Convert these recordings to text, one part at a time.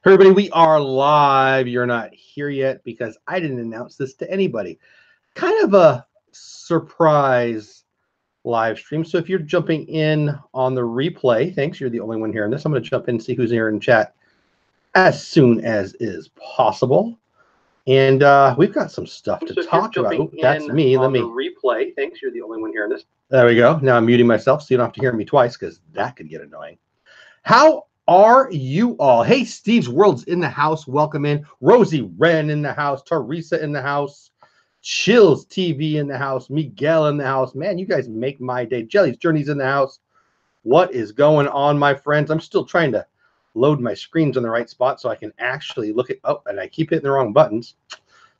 Everybody, we are live. You're not here yet because I didn't announce this to anybody. Kind of a surprise live stream. So if you're jumping in on the replay, thanks. You're the only one hearing this. I'm going to jump in and see who's here in chat as soon as is possible. And we've got some stuff to talk about. Ooh, that's me. Let me replay. Thanks. You're the only one hearing this. There we go. Now I'm muting myself so you don't have to hear me twice because that could get annoying. How are you all? Hey, Steve's World's in the house. Welcome in. Rosie Wren in the house. Teresa in the house. Chills TV in the house. Miguel in the house. Man, you guys make my day. Jelly's Journey's in the house. What is going on, my friends? I'm still trying to load my screens in the right spot so I can actually look at, oh, and I keep hitting the wrong buttons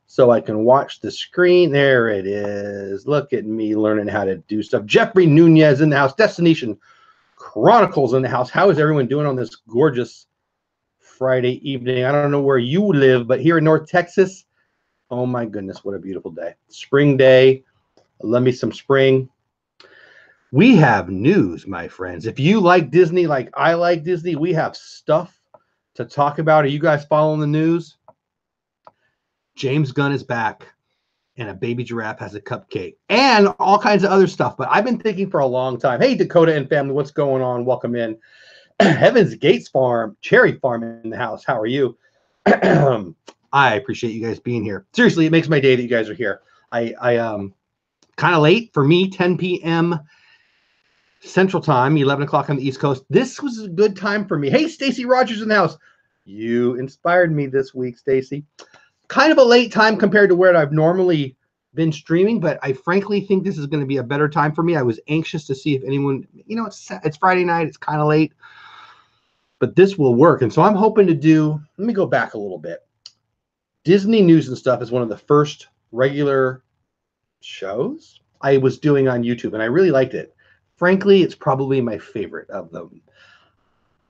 so I can watch the screen. There it is. Look at me learning how to do stuff. Jeffrey Nunez in the house. Destination Chronicles in the house. How is everyone doing on this gorgeous Friday evening? I don't know where you live, but here in North Texas, oh my goodness, what a beautiful day. Spring day. Love me some spring. We have news, my friends. If you like Disney like I like Disney, we have stuff to talk about. Are you guys following the news? James Gunn is back, and a baby giraffe has a cupcake, and all kinds of other stuff. But I've been thinking for a long time. Hey, Dakota and family, what's going on? Welcome in. Heaven's Gates Farm, Cherry Farm in the house. How are you? I appreciate you guys being here. Seriously, it makes my day that you guys are here. I kind of late for me, 10 p.m. Central Time, 11 o'clock on the East Coast. This was a good time for me. Hey, Stacy Rogers in the house. You inspired me this week, Stacy. Kind of a late time compared to where I've normally been streaming, but I frankly think this is going to be a better time for me. I was anxious to see if anyone, you know, it's Friday night. It's kind of late, but this will work. And so I'm hoping to do, let me go back a little bit. Disney News and Stuff is one of the first regular shows I was doing on YouTube, and I really liked it. Frankly, it's probably my favorite of them.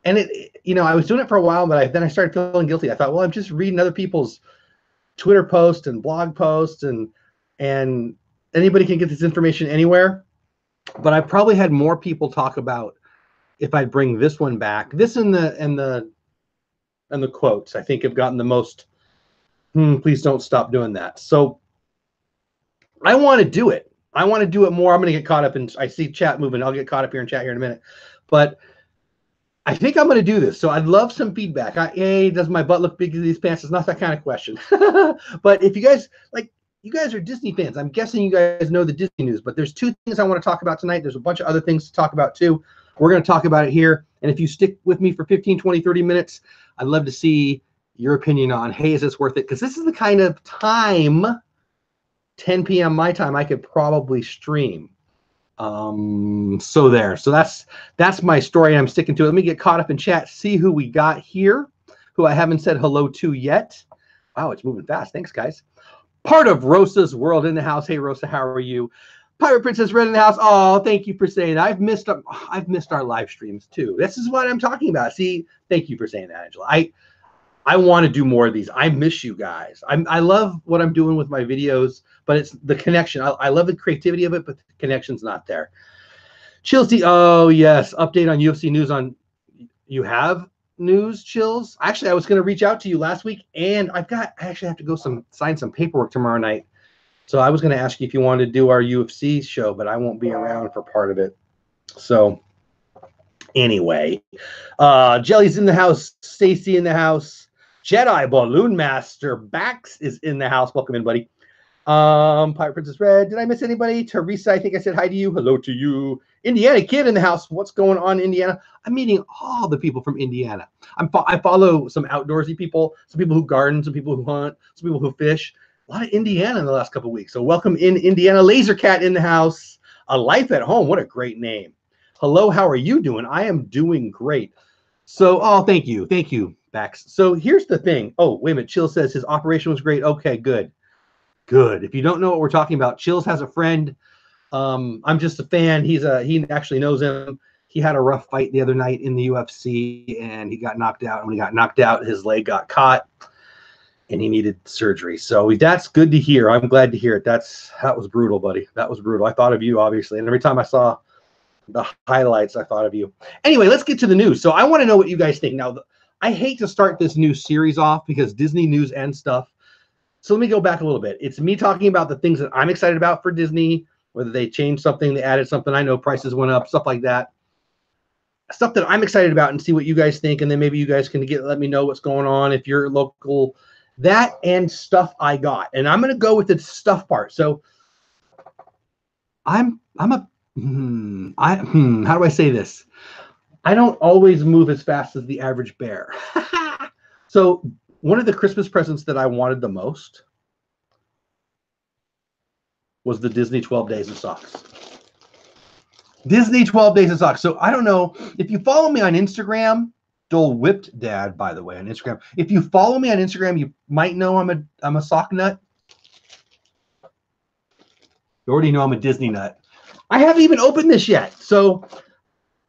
And it, you know, I was doing it for a while, but then I started feeling guilty. I thought, well, I'm just reading other people's Twitter posts and blog posts, and anybody can get this information anywhere. But I probably had more people talk about if I bring this one back. This and the quotes, I think, have gotten the most. Please don't stop doing that. So I want to do it. I want to do it more. I'm going to get caught up in. I see chat moving. I'll get caught up here in chat here in a minute. But I think I'm going to do this. So I'd love some feedback. Hey, does my butt look big in these pants? It's not that kind of question. But if you guys, like, you guys are Disney fans. I'm guessing you guys know the Disney news. But there's two things I want to talk about tonight. There's a bunch of other things to talk about too. We're going to talk about it here. And if you stick with me for 15, 20, 30 minutes, I'd love to see your opinion on, hey, is this worth it? Because this is the kind of time, 10 p.m. my time, I could probably stream. So that's my story. I'm sticking to it. Let me get caught up in chat, see who we got here, who I haven't said hello to yet. Wow, it's moving fast. Thanks, guys. Part of Rosa's World in the house. Hey, Rosa, how are you? Pirate Princess Red in the house. Oh, thank you for saying that. I've missed our live streams too. This is what I'm talking about. See, thank you for saying that, Angela. I want to do more of these. I miss you guys. I love what I'm doing with my videos, but it's the connection. I love the creativity of it, but the connection's not there. Chills, oh yes, update on UFC news on. You have news, Chills? Actually, I was going to reach out to you last week, and I actually have to go sign some paperwork tomorrow night. So I was going to ask you if you wanted to do our UFC show, but I won't be around for part of it. So anyway, Jelly's in the house, Stacy in the house. Jedi Balloon Master Bax is in the house. Welcome in, buddy. Pirate Princess Red. Did I miss anybody? Teresa, I think I said hi to you. Hello to you. Indiana Kid in the house. What's going on, Indiana? I'm meeting all the people from Indiana. I follow some outdoorsy people, some people who garden, some people who hunt, some people who fish. A lot of Indiana in the last couple of weeks. So welcome in, Indiana. Laser Cat in the house. A Life at Home. What a great name. Hello, how are you doing? I am doing great. So, oh, thank you. Thank you, Bax. So here's the thing. Oh, wait a minute. Chill says his operation was great. Okay, good. Good. If you don't know what we're talking about, Chills has a friend. I'm just a fan. He actually knows him. He had a rough fight the other night in the UFC, and he got knocked out. And when he got knocked out, his leg got caught, and he needed surgery. So that's good to hear. I'm glad to hear it. That was brutal, buddy. That was brutal. I thought of you, obviously. And every time I saw the highlights, I thought of you. Anyway, let's get to the news. So I want to know what you guys think. Now, I hate to start this new series off because Disney news and stuff. So let me go back a little bit. It's me talking about the things that I'm excited about for Disney, whether they changed something, they added something. I know prices went up, stuff like that. Stuff that I'm excited about, and see what you guys think. And then maybe you guys can let me know what's going on if you're local. That and stuff I got. And I'm going to go with the stuff part. So how do I say this? I don't always move as fast as the average bear. So one of the Christmas presents that I wanted the most was the Disney 12 Days of Socks. Disney 12 Days of Socks. So I don't know if you follow me on Instagram, Dole whipped dad, by the way, on Instagram. If you follow me on Instagram, you might know I'm a sock nut. You already know I'm a Disney nut. I haven't even opened this yet. So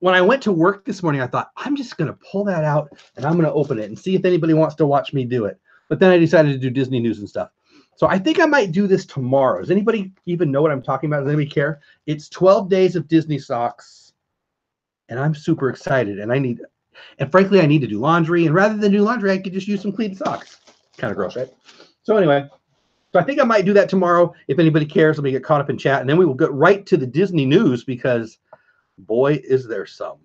when I went to work this morning, I thought, I'm just going to pull that out and I'm going to open it and see if anybody wants to watch me do it. But then I decided to do Disney news and stuff. So I think I might do this tomorrow. Does anybody even know what I'm talking about? Does anybody care? It's 12 days of Disney socks. And I'm super excited. And frankly, I need to do laundry. And rather than do laundry, I could just use some clean socks. Kind of gross, right? So anyway, so I think I might do that tomorrow. If anybody cares, let me get caught up in chat. And then we will get right to the Disney news because boy, is there some.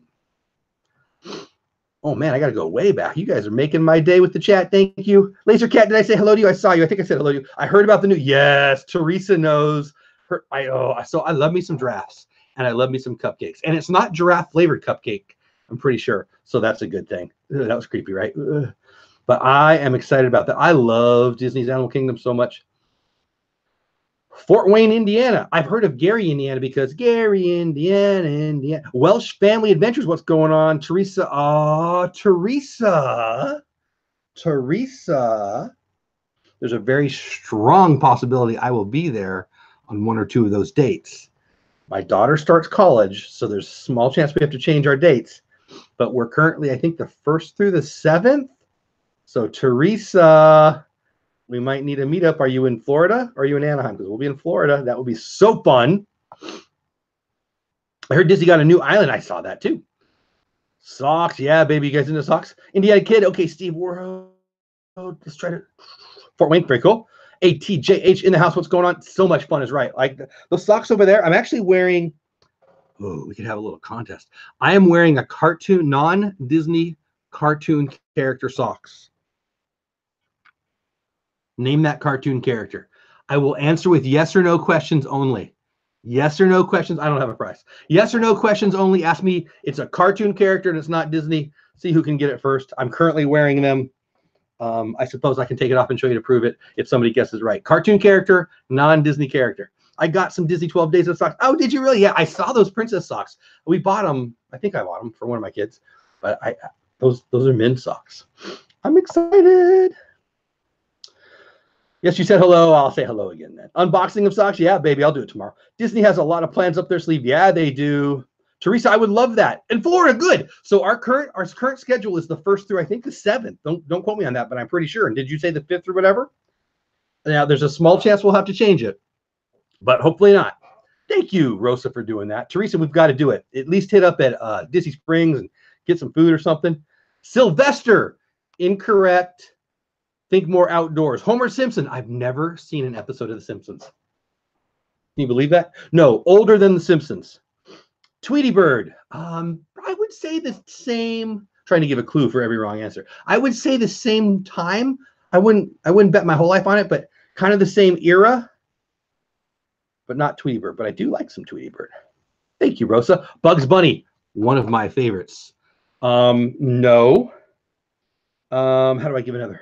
Oh, man, I got to go way back. You guys are making my day with the chat. Thank you. Laser Cat, did I say hello to you? I saw you. I think I said hello to you. I heard about the new. Yes, Teresa knows. I love me some giraffes, and I love me some cupcakes. And it's not giraffe-flavored cupcake, I'm pretty sure. So that's a good thing. Ugh, that was creepy, right? Ugh. But I am excited about that. I love Disney's Animal Kingdom so much. Fort Wayne, Indiana. I've heard of Gary, Indiana, because Gary, Indiana. Welsh Family Adventures. What's going on? Teresa. Oh, Teresa. There's a very strong possibility I will be there on one or two of those dates. My daughter starts college, so there's a small chance we have to change our dates. But we're currently, I think, the 1st through the 7th. So, Teresa, we might need a meetup. Are you in Florida or are you in Anaheim? Because we'll be in Florida. That would be so fun. I heard Disney got a new island. I saw that too. Socks. Yeah, baby. You guys into socks? Indiana Kid. Okay, Steve World. Let's try to. Fort Wayne. Very cool. ATJH in the house. What's going on? So much fun is right. Like those socks over there. I'm actually wearing. Oh, we could have a little contest. I am wearing a cartoon, non-Disney cartoon character socks. Name that cartoon character. I will answer with yes or no questions only. Yes or no questions. I don't have a prize. Yes or no questions only. Ask me. It's a cartoon character and it's not Disney. See who can get it first. I'm currently wearing them. I suppose I can take it off and show you to prove it if somebody guesses right. Cartoon character, non-Disney character. I got some Disney 12 Days of Socks. Oh, did you really? Yeah, I saw those princess socks. We bought them. I think I bought them for one of my kids. But those are men's socks. I'm excited. Yes, you said hello. I'll say hello again then. Unboxing of socks? Yeah, baby, I'll do it tomorrow. Disney has a lot of plans up their sleeve. Yeah, they do. Teresa, I would love that. In Florida, good. So our current schedule is the 1st through I think the 7th. Don't quote me on that, but I'm pretty sure. And did you say the 5th or whatever? Now there's a small chance we'll have to change it, but hopefully not. Thank you, Rosa, for doing that. Teresa, we've got to do it. At least hit up at Disney Springs and get some food or something. Sylvester, incorrect. Think more outdoors. Homer Simpson. I've never seen an episode of The Simpsons. Can you believe that? No, older than The Simpsons. Tweety Bird. I would say the same. Trying to give a clue for every wrong answer. I would say the same time. I wouldn't bet my whole life on it, but kind of the same era. But not Tweety Bird. But I do like some Tweety Bird. Thank you, Rosa. Bugs Bunny. One of my favorites. No. How do I give another?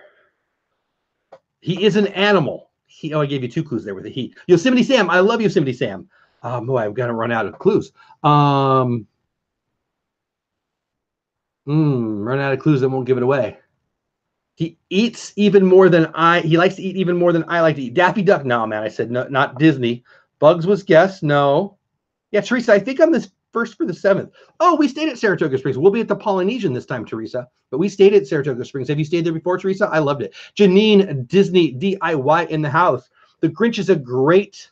He is an animal. I gave you 2 clues there with a he. Yosemite Sam. I love Yosemite Sam. Boy, I've got to run out of clues. Run out of clues that won't give it away. He eats even more than he likes to eat even more than I like to eat. Daffy Duck. No, man. I said no, not Disney. Bugs was guess. No. Yeah, Teresa, I think I'm the 1st for the 7th. Oh, we stayed at Saratoga Springs. We'll be at the Polynesian this time, Teresa. But we stayed at Saratoga Springs. Have you stayed there before, Teresa? I loved it. Janine, Disney DIY in the house. The Grinch is a great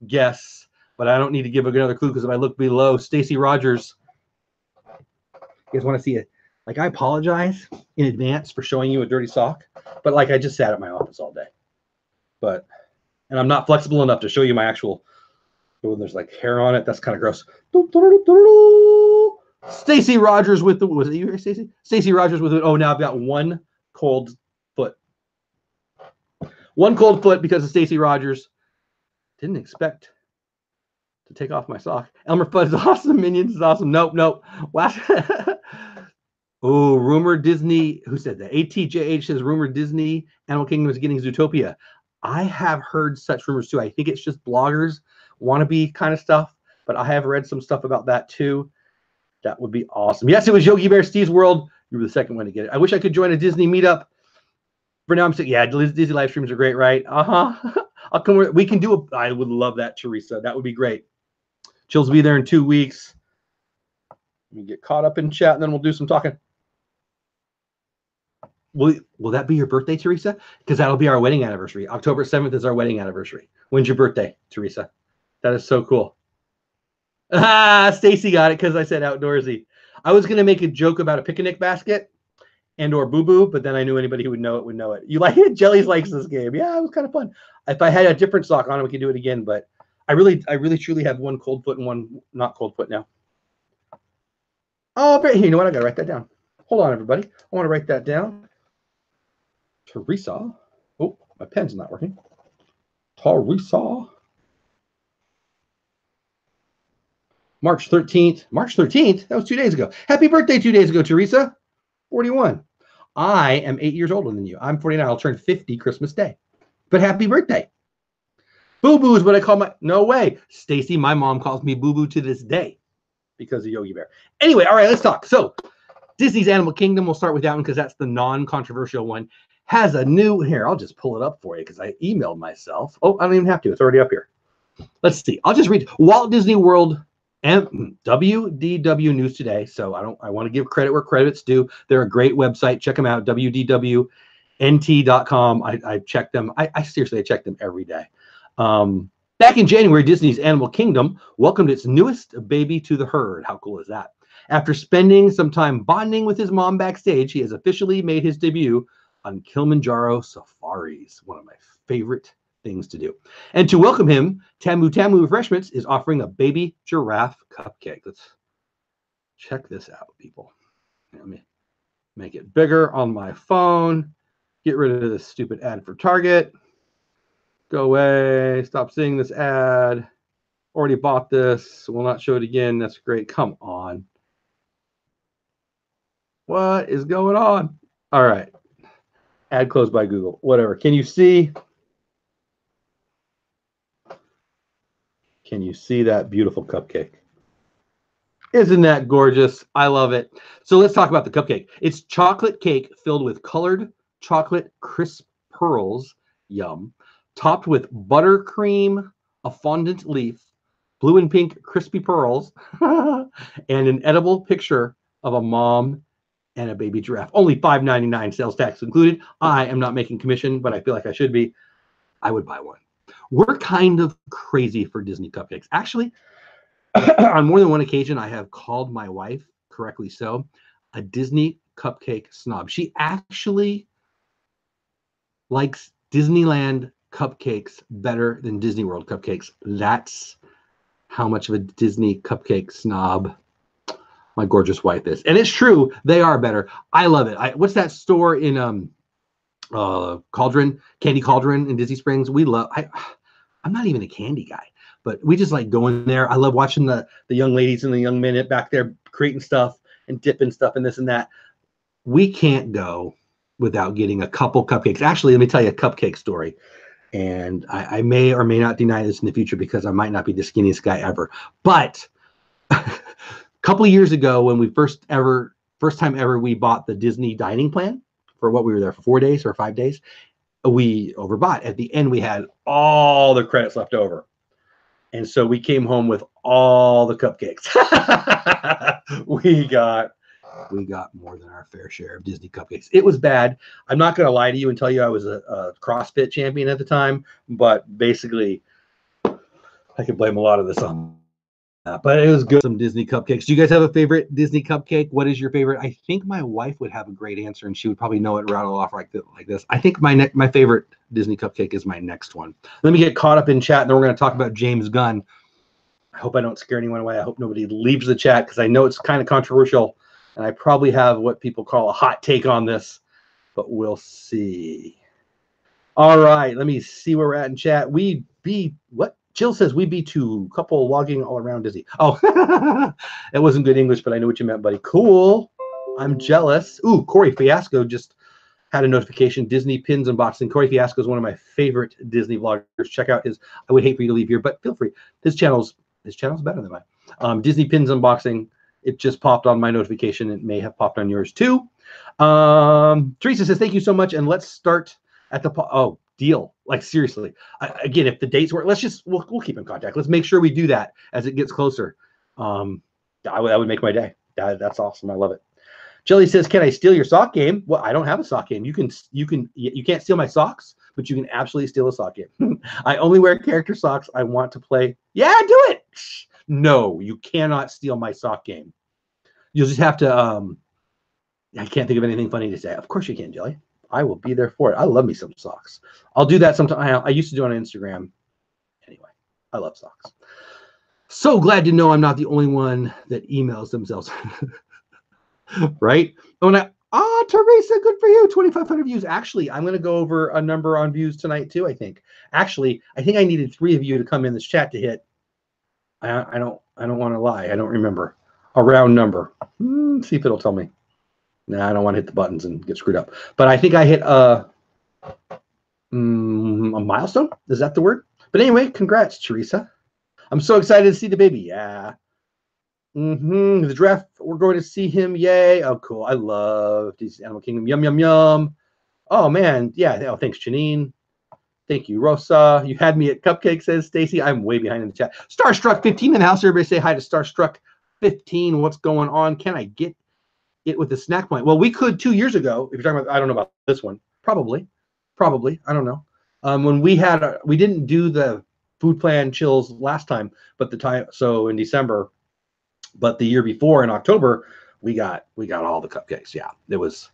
guess, but I don't need to give another clue because if I look below, Stacy Rogers. You guys want to see Like, I apologize in advance for showing you a dirty sock, but like I just sat at my office all day. And I'm not flexible enough to show you my actual, when there's like hair on it. That's kind of gross. Stacy Rogers with the, was it you, Stacy? Stacy Rogers with it. Oh, now I've got one cold foot. One cold foot because of Stacy Rogers. Didn't expect to take off my sock. Elmer Fudd is awesome. Minions is awesome. Nope. Oh, rumored Disney. Who said that? ATJH says rumored Disney Animal Kingdom is getting Zootopia. I have heard such rumors too. I think it's just bloggers wannabe kind of stuff, but I have read some stuff about that too. That would be awesome. Yes, it was Yogi Bear Steve's World. You were the second one to get it. I wish I could join a Disney meetup. For now, I'm saying, yeah, Disney live streams are great, right? I'll come. We can do a. I would love that, Teresa. That would be great. Chills will be there in 2 weeks. Let me get caught up in chat, and then we'll do some talking. Will that be your birthday, Teresa? Because that'll be our wedding anniversary. October 7th is our wedding anniversary. When's your birthday, Teresa? That is so cool. Stacy got it because I said outdoorsy. I was going to make a joke about a picnic basket and or boo-boo, but then I knew anybody who would know it. You like it? Jellies likes this game. Yeah, it was kind of fun. If I had a different sock on, we could do it again, but I really truly have one cold foot and one not cold foot now. Oh, you know what? I got to write that down. Hold on, everybody. I want to write that down. Teresa. Oh, my pen's not working. Teresa. March 13th. March 13th? That was 2 days ago. Happy birthday 2 days ago, Teresa. 41. I am 8 years older than you. I'm 49. I'll turn 50 Christmas Day. But happy birthday. Boo-boo is what I call my... No way. Stacy, my mom calls me boo-boo to this day because of Yogi Bear. Anyway, all right, let's talk. So, Disney's Animal Kingdom, we'll start with that one because that's the non-controversial one, has a new... Here, I'll just pull it up for you because I emailed myself. Oh, I don't even have to. It's already up here. Let's see. I'll just read. Walt Disney World... WDW News Today. So I want to give credit where credit's due. They're a great website. Check them out. WDWNT.com. I check them. I seriously check them every day. Back in January, Disney's Animal Kingdom welcomed its newest baby to the herd. How cool is that? After spending some time bonding with his mom backstage, he has officially made his debut on Kilimanjaro Safaris, one of my favorite things to do. And to welcome him, Tamu Tamu Refreshments is offering a baby giraffe cupcake. Let's check this out, people. Let me make it bigger on my phone. Get rid of this stupid ad for Target. Go away. Stop seeing this ad. Already bought this. Will not show it again. That's great. Come on. What is going on? All right. Ad closed by Google. Whatever. Can you see? Can you see that beautiful cupcake? Isn't that gorgeous? I love it. So let's talk about the cupcake. It's chocolate cake filled with colored chocolate crisp pearls, yum, topped with buttercream, a fondant leaf, blue and pink crispy pearls, and an edible picture of a mom and a baby giraffe. Only $5.99 sales tax included. I am not making commission, but I feel like I should be. I would buy one. We're kind of crazy for Disney cupcakes. Actually, on more than one occasion, I have called my wife, correctly so, a Disney cupcake snob. She actually likes Disneyland cupcakes better than Disney World cupcakes. That's how much of a Disney cupcake snob my gorgeous wife is. And it's true, they are better. I love it. What's that store in Cauldron, Candy Cauldron in Disney Springs? We love... I'm not even a candy guy, but we just like going there. I love watching the young ladies and the young men back there creating stuff and dipping stuff and this and that. We can't go without getting a couple cupcakes. Actually, let me tell you a cupcake story. And I may or may not deny this in the future because I might not be the skinniest guy ever. But a couple of years ago, when we first time ever, we bought the Disney dining plan for what we were there for 4 days or 5 days. We overbought. At the end, we had all the credits left over. And so we came home with all the cupcakes. we got more than our fair share of Disney cupcakes. It was bad. I'm not going to lie to you and tell you I was a CrossFit champion at the time, but basically I can blame a lot of this on But it was good. Some Disney cupcakes. Do you guys have a favorite Disney cupcake? What is your favorite? I think my wife would have a great answer, and she would probably know it rattle off like this. I think my favorite Disney cupcake is my next one. Let me get caught up in chat, and then we're going to talk about James Gunn. I hope I don't scare anyone away. I hope nobody leaves the chat because I know it's kind of controversial, and I probably have what people call a hot take on this, but we'll see. All right, let me see where we're at in chat. We be what? Jill says we be two couple logging all around Disney. Oh, it wasn't good English, but I knew what you meant, buddy. Cool. I'm jealous. Ooh, Corey Fiasco just had a notification. Disney pins unboxing. Corey Fiasco is one of my favorite Disney vloggers. Check out his. I would hate for you to leave here, but feel free. His channel's better than mine. Disney pins unboxing. It just popped on my notification. It may have popped on yours too. Teresa says thank you so much, and let's start at the deal. Like seriously, again, if the dates work, we'll keep in contact. Let's make sure we do that as it gets closer. That would make my day. That's awesome. I love it. Jelly says, "Can I steal your sock game?" Well, I don't have a sock game. You can't steal my socks, but you can absolutely steal a sock game. I only wear character socks. I want to play. Yeah, do it. No, you cannot steal my sock game. You'll just have to. I can't think of anything funny to say. Of course you can, Jelly. I will be there for it. I love me some socks. I'll do that sometime. I used to do it on Instagram. Anyway, I love socks. So glad to know I'm not the only one that emails themselves. Right? Teresa, good for you. 2,500 views. Actually, I'm going to go over a number on views tonight too, I think. Actually, I think I needed 3 of you to come in this chat to hit. I don't want to lie. I don't remember. A round number. See if it'll tell me. Nah, I don't want to hit the buttons and get screwed up. But I think I hit a milestone. Is that the word? But anyway, congrats, Teresa. I'm so excited to see the baby. Yeah. The Giraffe, we're going to see him. Yay. Oh, cool. I love DC Animal Kingdom. Yum, yum, yum. Oh, man. Yeah. Oh, thanks, Janine. Thank you, Rosa. You had me at Cupcake, says Stacy. I'm way behind in the chat. Starstruck 15 in the house. Everybody say hi to Starstruck 15. What's going on? Can I get it with the snack point? Well, we could 2 years ago. If you're talking about, I don't know about this one. Probably. I don't know. When we didn't do the food plan chills last time, but so in December, but the year before in October, we got all the cupcakes. Yeah, it was.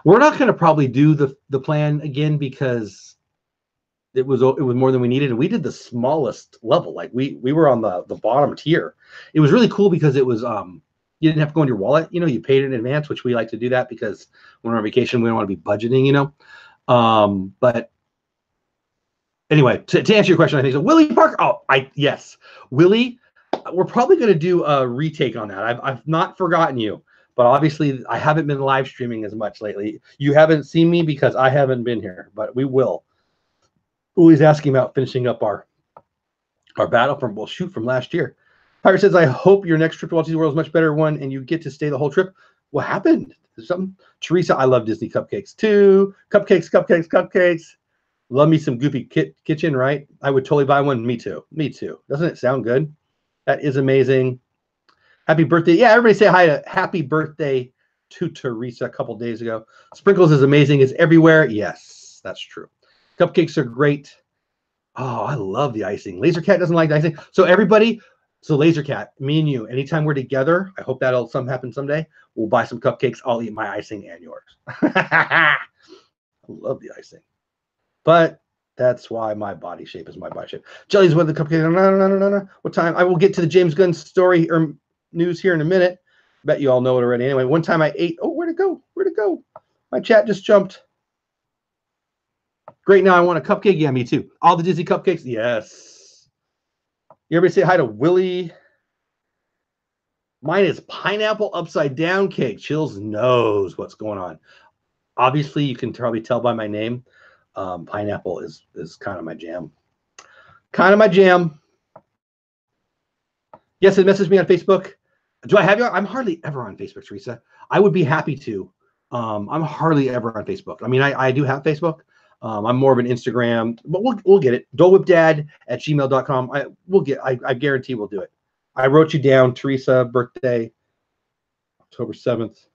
We're not going to probably do the plan again because it was more than we needed, and we did the smallest level. Like we were on the bottom tier. It was really cool because it was you didn't have to go in your wallet. You paid in advance, which we like to do that because when we're on vacation, we don't want to be budgeting. But anyway, to answer your question, I think so. Willie Parker. Oh, yes, Willie. We're probably going to do a retake on that. I've not forgotten you, but obviously I haven't been live streaming as much lately. You haven't seen me because I haven't been here, but we will. Willie's asking about finishing up our battle from last year. Pirate says, I hope your next trip to Walt Disney World is a much better one and you get to stay the whole trip. What happened? Is something? Teresa, I love Disney cupcakes too. Cupcakes. Love me some Goofy Kitchen, right? I would totally buy one. Me too. Doesn't it sound good? That is amazing. Happy birthday. Yeah, everybody say hi to happy birthday to Teresa a couple days ago. Sprinkles is amazing. It's everywhere. Yes, that's true. Cupcakes are great. Oh, I love the icing. Lasercat doesn't like the icing. So everybody, Lasercat, me and you, anytime we're together, I hope that'll happen someday, we'll buy some cupcakes. I'll eat my icing and yours. I love the icing. But that's why my body shape is my body shape. Jelly's with the cupcake. No. What time? I will get to the James Gunn story or news here in a minute. Bet you all know it already. Anyway, one time I ate. Oh, where'd it go? My chat just jumped. Great. Now I want a cupcake. Yeah, me too. All the Disney cupcakes. Yes. Everybody say hi to Willie. Mine is pineapple upside down cake. Chills knows what's going on. Obviously, you can probably tell by my name. Pineapple is kind of my jam. Yes, it messaged me on Facebook. Do I have you? I'm hardly ever on Facebook, Teresa. I would be happy to. I'm hardly ever on Facebook. I mean, I do have Facebook. I'm more of an Instagram, but we'll get it. DoleWhipDad@gmail.com. I guarantee we'll do it. I wrote you down, Teresa, birthday, October 7th,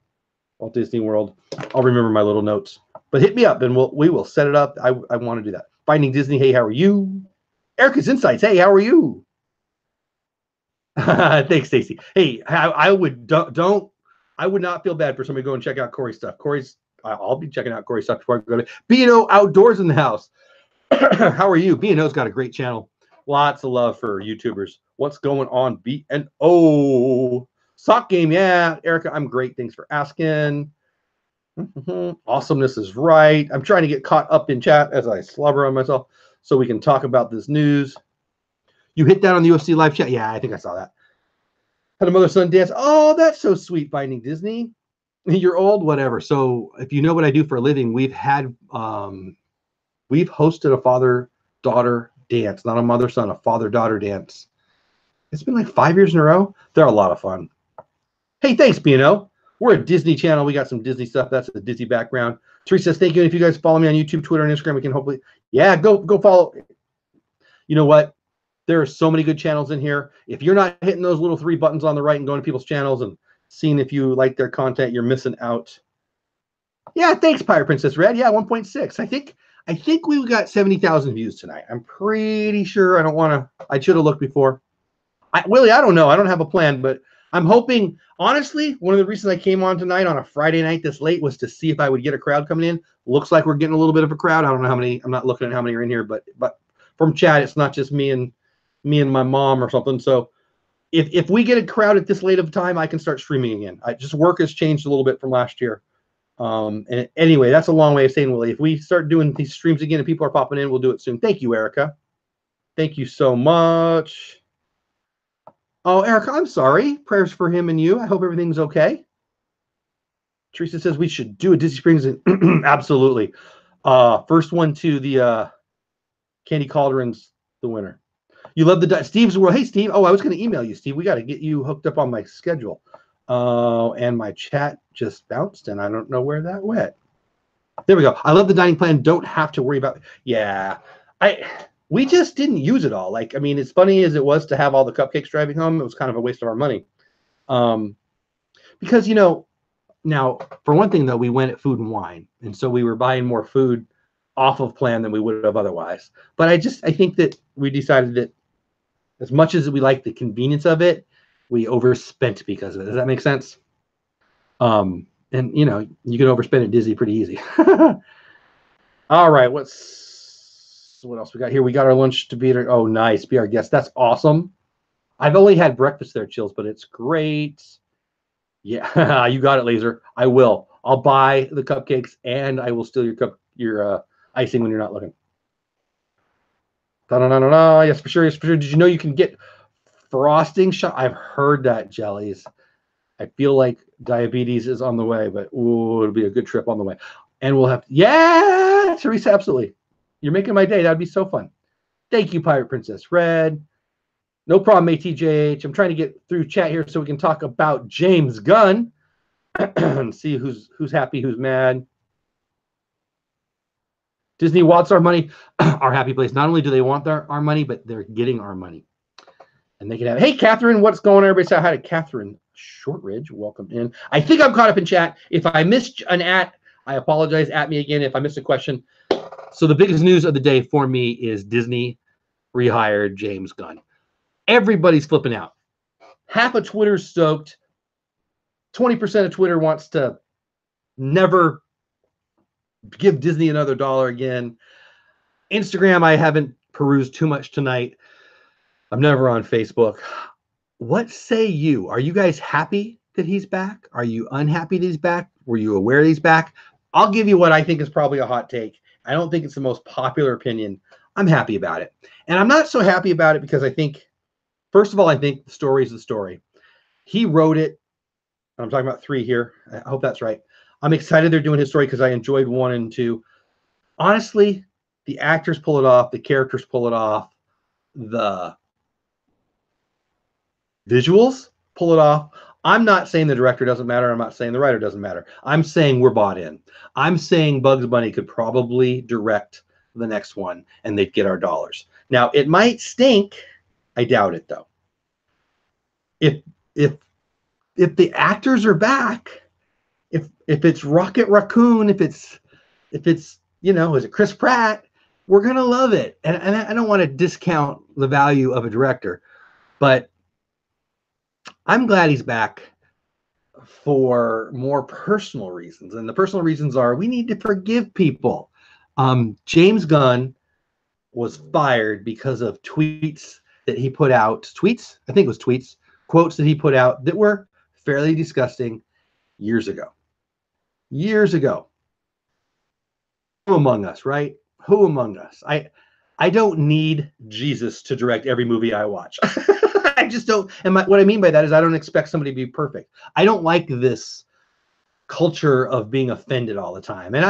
Walt Disney World. I'll remember my little notes. But hit me up and we will set it up. I want to do that. Finding Disney. Hey, how are you? Erica's Insights. Hey, how are you? Thanks, Stacy. Hey, I would I would not feel bad for somebody to go and check out Corey's stuff. I'll be checking out Corey's stuff before I go to B&O Outdoors in the house. How are you? B&O's got a great channel. Lots of love for YouTubers. What's going on, B&O? Sock game, yeah. Erica, I'm great. Thanks for asking. Awesomeness is right. I'm trying to get caught up in chat as I slobber on myself so we can talk about this news. You hit that on the UFC live chat? Yeah, I think I saw that. Had a mother-son dance. Oh, that's so sweet, Finding Disney. You're old, whatever. So if you know what I do for a living, we've hosted a father-daughter dance, not a mother-son, a father-daughter dance. It's been like 5 years in a row. They're a lot of fun. Hey, thanks, B&O. We're a Disney channel. We got some Disney stuff. That's a Disney background. Teresa says, thank you. And if you guys follow me on YouTube, Twitter, and Instagram, we can hopefully, yeah, go follow. You know what? There are so many good channels in here. If you're not hitting those little 3 buttons on the right and going to people's channels and seeing if you like their content, you're missing out. Yeah, thanks, Pirate Princess Red. Yeah, 1.6. I think we got 70,000 views tonight. I'm pretty sure. I should have looked before. Willie, I don't know. I don't have a plan, but I'm hoping, honestly, one of the reasons I came on tonight on a Friday night this late was to see if I would get a crowd coming in. Looks like we're getting a little bit of a crowd. I don't know how many. I'm not looking at how many are in here, but from chat, it's not just me and my mom or something. So if we get a crowd at this late of time, I can start streaming again. Work has changed a little bit from last year. And anyway, that's a long way of saying, Willie, if we start doing these streams again and people are popping in, we'll do it soon. Thank you, Erica. Thank you so much. Oh, Erica, I'm sorry. Prayers for him and you. I hope everything's okay. Teresa says we should do a Disney Springs. Absolutely. First one to the Candy Cauldron's the winner. You love Steve's World. Hey, Steve. Oh, I was going to email you, Steve. We got to get you hooked up on my schedule. And my chat just bounced, and I don't know where that went. There we go. I love the dining plan. Don't have to worry about. Yeah, we just didn't use it all. Like, I mean, as funny as it was to have all the cupcakes driving home, it was kind of a waste of our money. Because now for one thing though, we went at Food and Wine, and so we were buying more food off of plan than we would have otherwise. But I think that we decided that as much as we like the convenience of it, we overspent because of it. Does that make sense? And you can overspend at Disney pretty easy. All right, what else we got here? We got our lunch to be our, oh nice, be our guest. That's awesome. I've only had breakfast there, Chills, but it's great. Yeah, you got it, Laser. I will. I'll buy the cupcakes and I will steal your icing when you're not looking. Da-da-da-da-da. Yes, for sure. Yes, for sure. Did you know you can get frosting shot? I've heard that, Jellies. I feel like diabetes is on the way, but ooh, it'll be a good trip on the way. And we'll have yeah, Teresa, absolutely. You're making my day. That'd be so fun. Thank you, Pirate Princess Red. No problem, ATJH. I'm trying to get through chat here so we can talk about James Gunn and see who's happy, who's mad. Disney wants our money, our happy place. Not only do they want our money, but they're getting our money. And they can have, hey, Catherine, what's going on? Everybody say hi to Catherine Shortridge. Welcome in. I think I'm caught up in chat. If I missed an @ I apologize. At me again if I missed a question. So the biggest news of the day for me is Disney rehired James Gunn. Everybody's flipping out. Half of Twitter's stoked. 20% of Twitter wants to never give Disney another dollar again. Instagram, I haven't perused too much tonight. I'm never on Facebook. What say you? Are you guys happy that he's back? Are you unhappy that he's back? Were you aware that he's back? I'll give you what I think is probably a hot take. I don't think it's the most popular opinion. I'm happy about it. And I'm not so happy about it because I think, first of all, I think the story is the story. He wrote it. I'm talking about 3 here. I hope that's right. I'm excited they're doing his story because I enjoyed 1 and 2. Honestly, the actors pull it off. The characters pull it off. The visuals pull it off. I'm not saying the director doesn't matter. I'm not saying the writer doesn't matter. I'm saying we're bought in. I'm saying Bugs Bunny could probably direct the next one and they'd get our dollars. Now, it might stink. I doubt it, though. If the actors are back, if it's Rocket Raccoon, if it's is it Chris Pratt, we're gonna love it. And I don't want to discount the value of a director, but I'm glad he's back for more personal reasons. And the personal reasons are we need to forgive people. James Gunn was fired because of tweets that he put out. Tweets? I think it was tweets, quotes that he put out that were fairly disgusting years ago. Years ago. Who among us, right? Who among us? I don't need Jesus to direct every movie I watch. I just don't. And what I mean by that is I don't expect somebody to be perfect. I don't like this culture of being offended all the time. And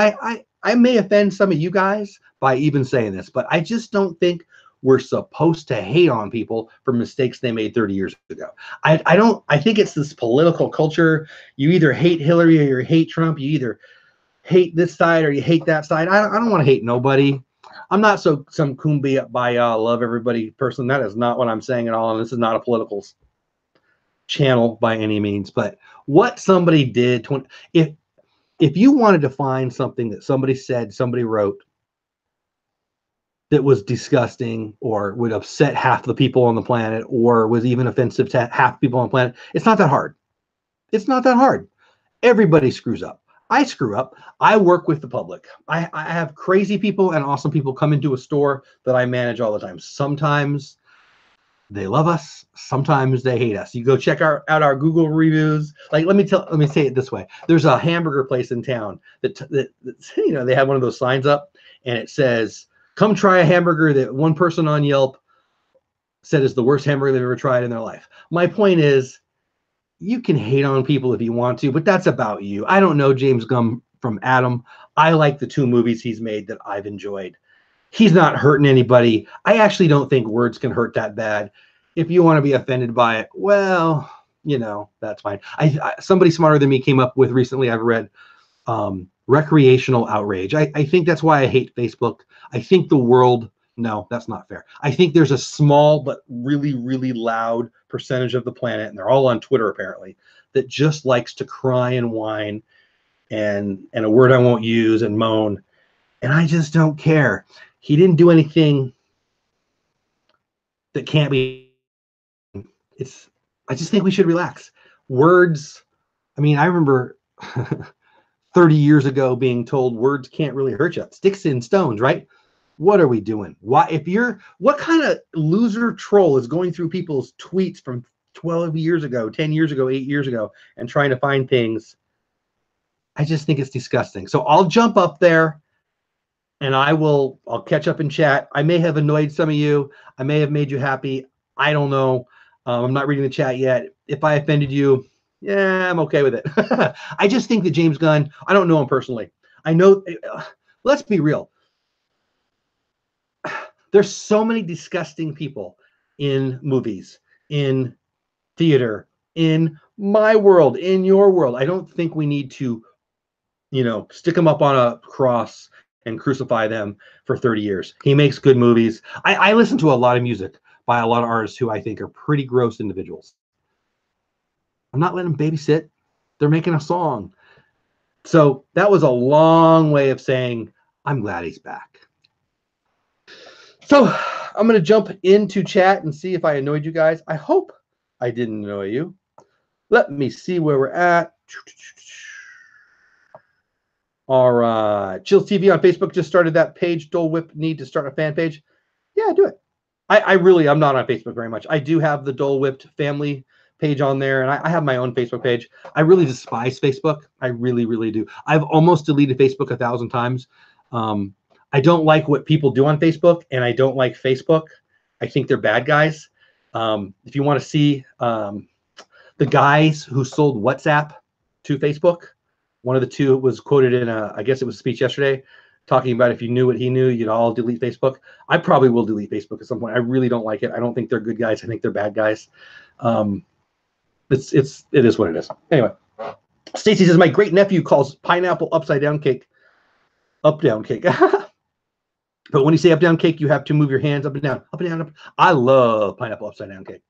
I may offend some of you guys by even saying this, but I just don't think we're supposed to hate on people for mistakes they made 30 years ago. I think it's this political culture. You either hate Hillary or you hate Trump. You either hate this side or you hate that side. I don't want to hate nobody. I'm not some kumbaya love everybody person. That is not what I'm saying at all. And this is not a political channel by any means. But what somebody did, if you wanted to find something that somebody said, somebody wrote that was disgusting or would upset half the people on the planet or was even offensive to half the people on the planet, it's not that hard. It's not that hard. Everybody screws up. I screw up. I work with the public. I have crazy people and awesome people come into a store that I manage all the time. Sometimes they love us. Sometimes they hate us. You go check out our Google reviews. Like, let me say it this way. There's a hamburger place in town that they have one of those signs up and it says, come try a hamburger that one person on Yelp said is the worst hamburger they've ever tried in their life. My point is, you can hate on people if you want to, but that's about you. I don't know James Gunn from Adam. I like the 2 movies he's made that I've enjoyed. He's not hurting anybody. I actually don't think words can hurt that bad. If you want to be offended by it, well, that's fine. Somebody smarter than me came up with recently, I've read recreational outrage. I think that's why I hate Facebook. I think the world, no, that's not fair. I think there's a small but really, really loud percentage of the planet, and they're all on Twitter apparently, that just likes to cry and whine and a word I won't use and moan. And I just don't care. He didn't do anything that can't be. I just think we should relax. Words, I mean, I remember 30 years ago being told words can't really hurt you. Sticks and stones, right? What are we doing? What kind of loser troll is going through people's tweets from 12 years ago, 10 years ago, 8 years ago, and trying to find things? I just think it's disgusting. So I'll jump up there and I'll catch up in chat. I may have annoyed some of you. I may have made you happy. I don't know. I'm not reading the chat yet. If I offended you, yeah, I'm okay with it. I just think that James Gunn, I don't know him personally. I know, let's be real. There's so many disgusting people in movies, in theater, in my world, in your world. I don't think we need to, stick them up on a cross and crucify them for 30 years. He makes good movies. I listen to a lot of music by a lot of artists who I think are pretty gross individuals. I'm not letting them babysit. They're making a song. So that was a long way of saying, I'm glad he's back. So I'm going to jump into chat and see if I annoyed you guys. I hope I didn't annoy you. Let me see where we're at. All right. Chills TV on Facebook just started that page. Dole Whip need to start a fan page. Yeah, do it. I'm not on Facebook very much. I do have the Dole Whipped family page on there, and I have my own Facebook page. I really despise Facebook. I really, really do. I've almost deleted Facebook 1,000 times. I don't like what people do on Facebook, and I don't like Facebook. I think they're bad guys. If you want to see the guys who sold WhatsApp to Facebook, one of the two was quoted in I guess it was a speech yesterday, talking about if you knew what he knew, you'd all delete Facebook. I probably will delete Facebook at some point. I really don't like it. I don't think they're good guys. I think they're bad guys. It is what it is. Anyway, Stacy says, my great nephew calls pineapple upside down cake up down cake. But when you say up down cake, you have to move your hands up and down, up and down. Up. I love pineapple upside down cake.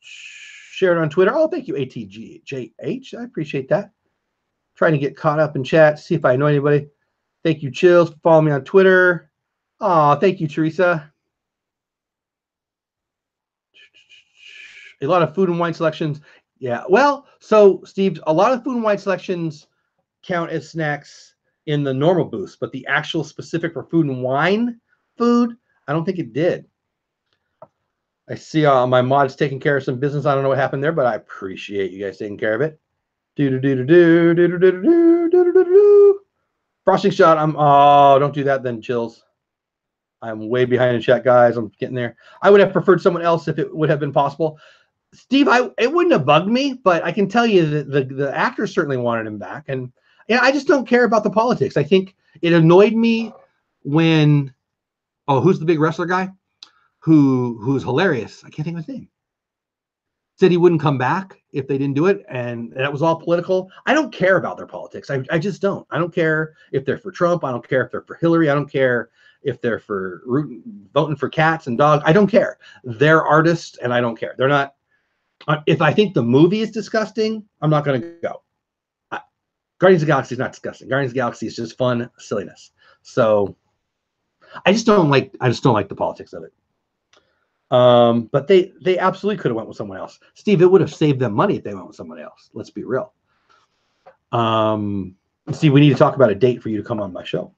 Share it on Twitter. Oh, thank you, ATGJH. I appreciate that. Trying to get caught up in chat, see if I know anybody. Thank you, Chills. Follow me on Twitter. Oh, thank you, Teresa. A lot of food and wine selections. Yeah. Well, so Steve, a lot of food and wine selections count as snacks in the normal booths, but the actual specific for food and wine food, I don't think it did. I see my mods taking care of some business. I don't know what happened there, but I appreciate you guys taking care of it. Frosting shot. Oh, don't do that then, Chills. I'm way behind in chat, guys. I'm getting there. I would have preferred someone else if it would have been possible. Steve, it wouldn't have bugged me, but I can tell you that the actors certainly wanted him back. And yeah, I just don't care about the politics. I think it annoyed me when, who's the big wrestler guy? Who's hilarious. I can't think of his name. Said he wouldn't come back if they didn't do it, and that was all political. I don't care about their politics. I just don't. I don't care if they're for Trump. I don't care if they're for Hillary. I don't care if they're for voting for cats and dogs. I don't care. They're artists, and I don't care. They're not. If I think the movie is disgusting, I'm not going to go. Guardians of the Galaxy is not disgusting. Guardians of the Galaxy is just fun silliness. So I just don't like the politics of it. But they absolutely could have went with someone else. Steve, it would have saved them money if they went with someone else. Let's be real. Steve, we need to talk about a date for you to come on my show.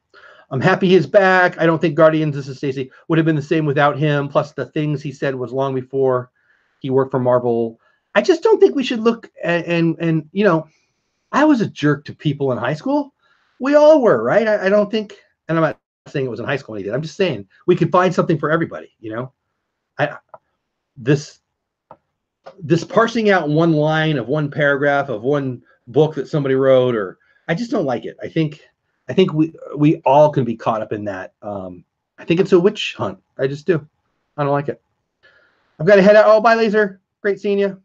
I'm happy he's back. I don't think Guardians, this is Stacy, would have been the same without him. Plus the things he said was long before he worked for Marvel. I just don't think we should look at, and you know, I was a jerk to people in high school. We all were, right? I don't think, and I'm not saying it was in high school when he did. I'm just saying we could find something for everybody, you know? This parsing out one line of one paragraph of one book that somebody wrote, or I just don't like it. I think we all can be caught up in that. I think it's a witch hunt. I just do. I don't like it. I've got to head out. Oh, bye, Laser. Great seeing you.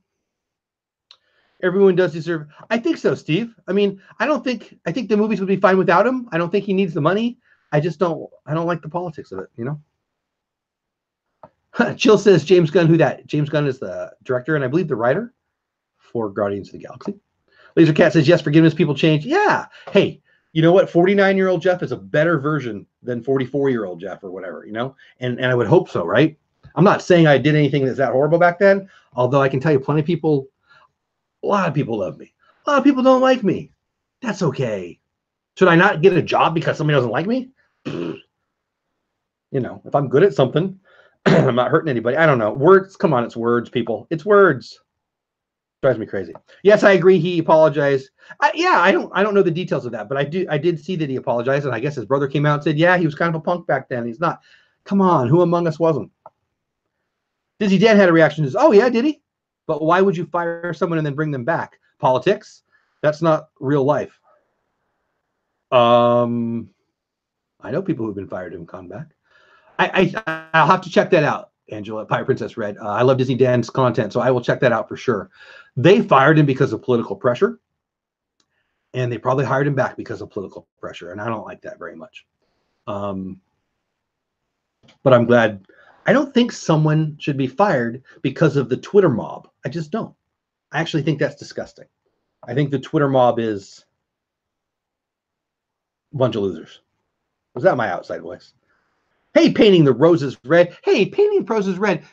Everyone does deserve. I think so, Steve. I mean, I think the movies would be fine without him. I don't think he needs the money. I don't like the politics of it, you know? Chill says James Gunn. Who that? James Gunn is the director and I believe the writer for Guardians of the Galaxy. Laser Cat says, yes, forgiveness, people change. Yeah. Hey, you know what? 49-year-old Jeff is a better version than 44-year-old Jeff or whatever, you know? And I would hope so, right? I'm not saying I did anything that's that horrible back then, although I can tell you plenty of people, a lot of people love me. A lot of people don't like me. That's okay. Should I not get a job because somebody doesn't like me? You know, if I'm good at something, I'm not hurting anybody. I don't know. Words, come on, it's words, people. It's words. Drives me crazy. Yes, I agree. He apologized. I don't know the details of that, but I did see that he apologized, and I guess his brother came out and said, yeah, he was kind of a punk back then. He's not. Come on, who among us wasn't? Dizzy Dan had a reaction. Oh yeah, did he? But why would you fire someone and then bring them back? Politics? That's not real life. I know people who've been fired and come back. I'll have to check that out, Angela, Pirate Princess Red. I love Disney Dan's content, so I will check that out for sure. They fired him because of political pressure, and they probably hired him back because of political pressure, and I don't like that very much. But I'm glad. I don't think someone should be fired because of the Twitter mob. I just don't. I actually think that's disgusting. I think the Twitter mob is a bunch of losers. Was that my outside voice? Hey, painting the roses red. Hey, painting roses red.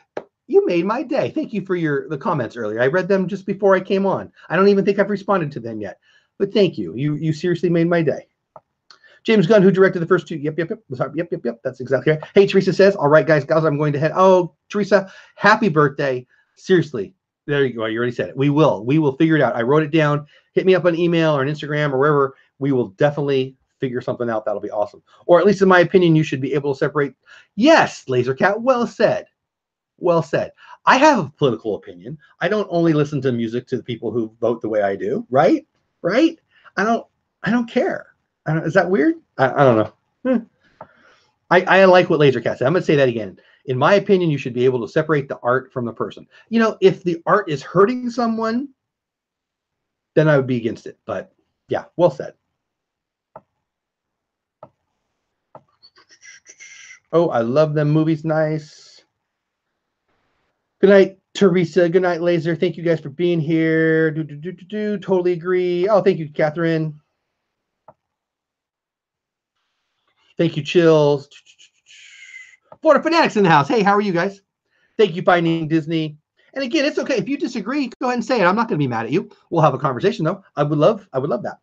You made my day. Thank you for the comments earlier. I read them just before I came on. I don't even think I've responded to them yet. But thank you. You seriously made my day. James Gunn, who directed the first two. Yep. That's exactly right. Hey, Teresa says, all right, guys, I'm going to head. Oh, Teresa, happy birthday. Seriously. There you go. You already said it. We will figure it out. I wrote it down. Hit me up on email or on Instagram or wherever. We will definitely figure something out. That'll be awesome. Or at least in my opinion, you should be able to separate. Yes, Laser Cat. Well said. Well said. I have a political opinion. I don't only listen to music to the people who vote the way I do. Right? Right? I don't care. Is that weird? I don't know. I like what Laser Cat said. I'm going to say that again. In my opinion, you should be able to separate the art from the person. You know, if the art is hurting someone, then I would be against it. But yeah, well said. Oh, I love them movies. Nice. Good night, Teresa. Good night, Laser. Thank you guys for being here. Totally agree. Oh, thank you, Catherine. Thank you, Chills. Florida Fanatics in the house. Hey, how are you guys? Thank you, Finding Disney. And again, it's okay if you disagree. Go ahead and say it. I'm not going to be mad at you. We'll have a conversation though. I would love that.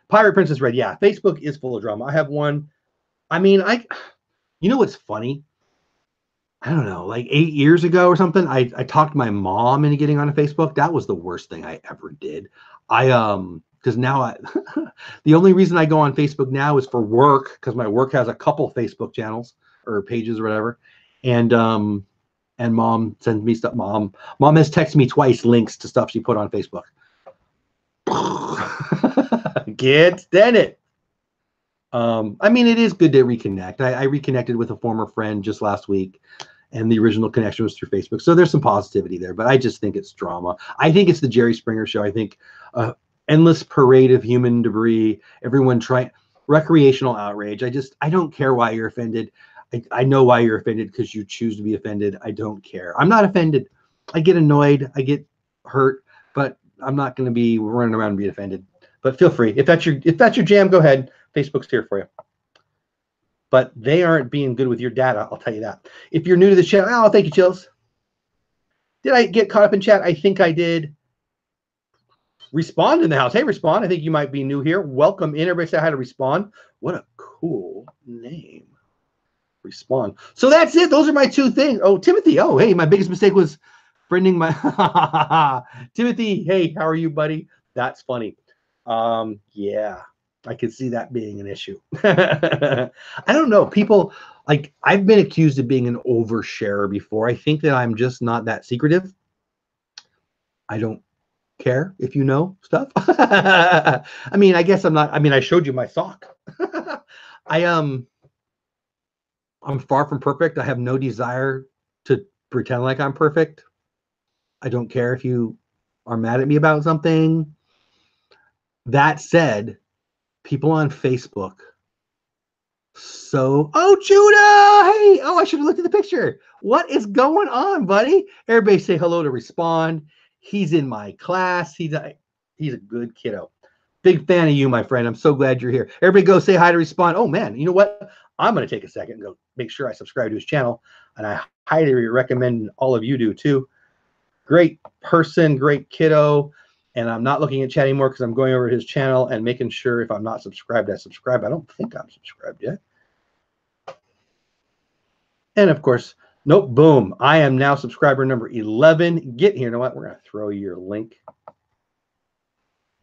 Pirate Princess Red. Yeah, Facebook is full of drama. I have one. I mean, you know what's funny? I don't know, like 8 years ago or something, I talked my mom into getting on Facebook. That was the worst thing I ever did. Because now the only reason I go on Facebook now is for work, because my work has a couple Facebook channels or pages or whatever. And mom sends me stuff. Mom has texted me twice links to stuff she put on Facebook. Can't stand it. I mean, it is good to reconnect. I reconnected with a former friend just last week, and the original connection was through Facebook. So there's some positivity there, but I just think it's drama. I think it's the Jerry Springer show. I think endless parade of human debris, everyone trying recreational outrage. I don't care why you're offended. I know why you're offended, because you choose to be offended. I don't care. I'm not offended. I get annoyed. I get hurt, but I'm not going to be running around and being offended. But feel free. If that's your jam, go ahead. Facebook's here for you. But they aren't being good with your data, I'll tell you that. If you're new to the channel, oh, thank you, Chills. Did I get caught up in chat? I think I did. Respond in the house. Hey, Respond. I think you might be new here. Welcome in. Everybody say hi to Respond. What a cool name. Respond. So that's it. Those are my two things. Oh, Timothy. Oh, hey, my biggest mistake was friending my Timothy. Hey, how are you, buddy? That's funny. Yeah. I could see that being an issue. I don't know. People, like, I've been accused of being an oversharer before. I think that I'm just not that secretive. I don't care if you know stuff. I mean, I guess I'm not. I mean, I showed you my sock. I'm far from perfect. I have no desire to pretend like I'm perfect. I don't care if you are mad at me about something. That said, people on Facebook. So, oh, Judah, hey, oh, I should have looked at the picture. What is going on, buddy? Everybody say hello to Respond. He's in my class. He's a good kiddo. Big fan of you, my friend. I'm so glad you're here. Everybody go say hi to Respond. Oh, man, you know what? I'm going to take a second and go make sure I subscribe to his channel, and I highly recommend all of you do, too. Great person, great kiddo. And I'm not looking at chat anymore because I'm going over his channel and making sure if I'm not subscribed, I subscribe. I don't think I'm subscribed yet. And of course, nope, boom. I am now subscriber number 11. Get here. You know what? We're going to throw your link.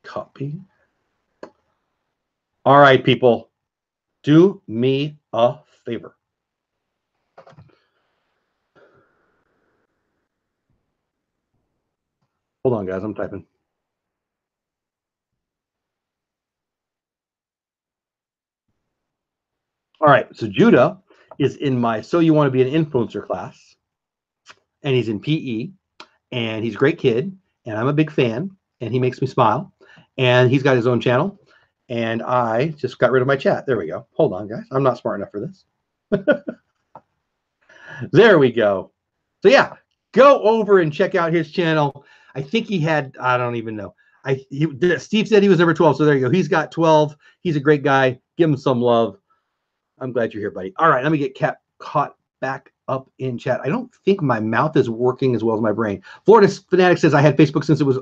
Copy. All right, people. Do me a favor. Hold on, guys. I'm typing. All right, so Judah is in my So You Want to Be an Influencer class, and he's in PE, and he's a great kid, and I'm a big fan, and he makes me smile, and he's got his own channel, and I just got rid of my chat. There we go. Hold on, guys. I'm not smart enough for this. There we go. So yeah, go over and check out his channel. I think he had, I don't even know. Steve said he was number 12, so there you go. He's got 12. He's a great guy. Give him some love. I'm glad you're here, buddy. All right, let me get caught back up in chat. I don't think my mouth is working as well as my brain. Florida Fanatic says I had Facebook since it was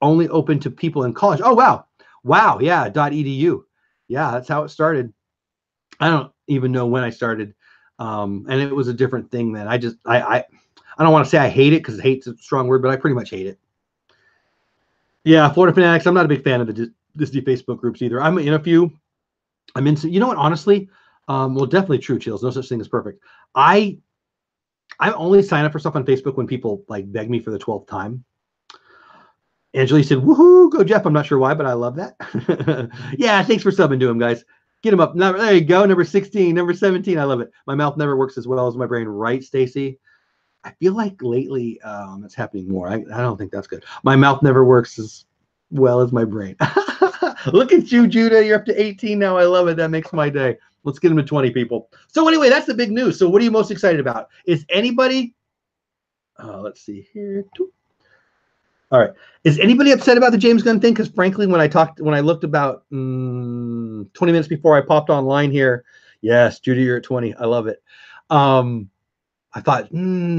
only open to people in college. Oh, wow. Wow, yeah, .edu. Yeah, that's how it started. I don't even know when I started. And it was a different thing then. I don't want to say I hate it, because hate's a strong word, but I pretty much hate it. Yeah, Florida Fanatics, I'm not a big fan of the Disney Facebook groups either. I'm in a few. I'm into, you know what, honestly, well, definitely true, Chills. No such thing as perfect. I only sign up for stuff on Facebook when people like beg me for the 12th time. Angela said, woohoo, go Jeff. I'm not sure why, but I love that. Yeah, thanks for subbing to him, guys. Get him up. There you go. Number 16, number 17. I love it. My mouth never works as well as my brain. Right, Stacy? I feel like lately it's happening more. I don't think that's good. My mouth never works as well as my brain. Look at you, Judah. You're up to 18 now. I love it. That makes my day. Let's get them to 20 people. So anyway, that's the big news. So what are you most excited about? Is anybody, let's see here. All right. Is anybody upset about the James Gunn thing? Because frankly, when I looked about 20 minutes before I popped online here, yes, Judy, you're at 20. I love it. I thought,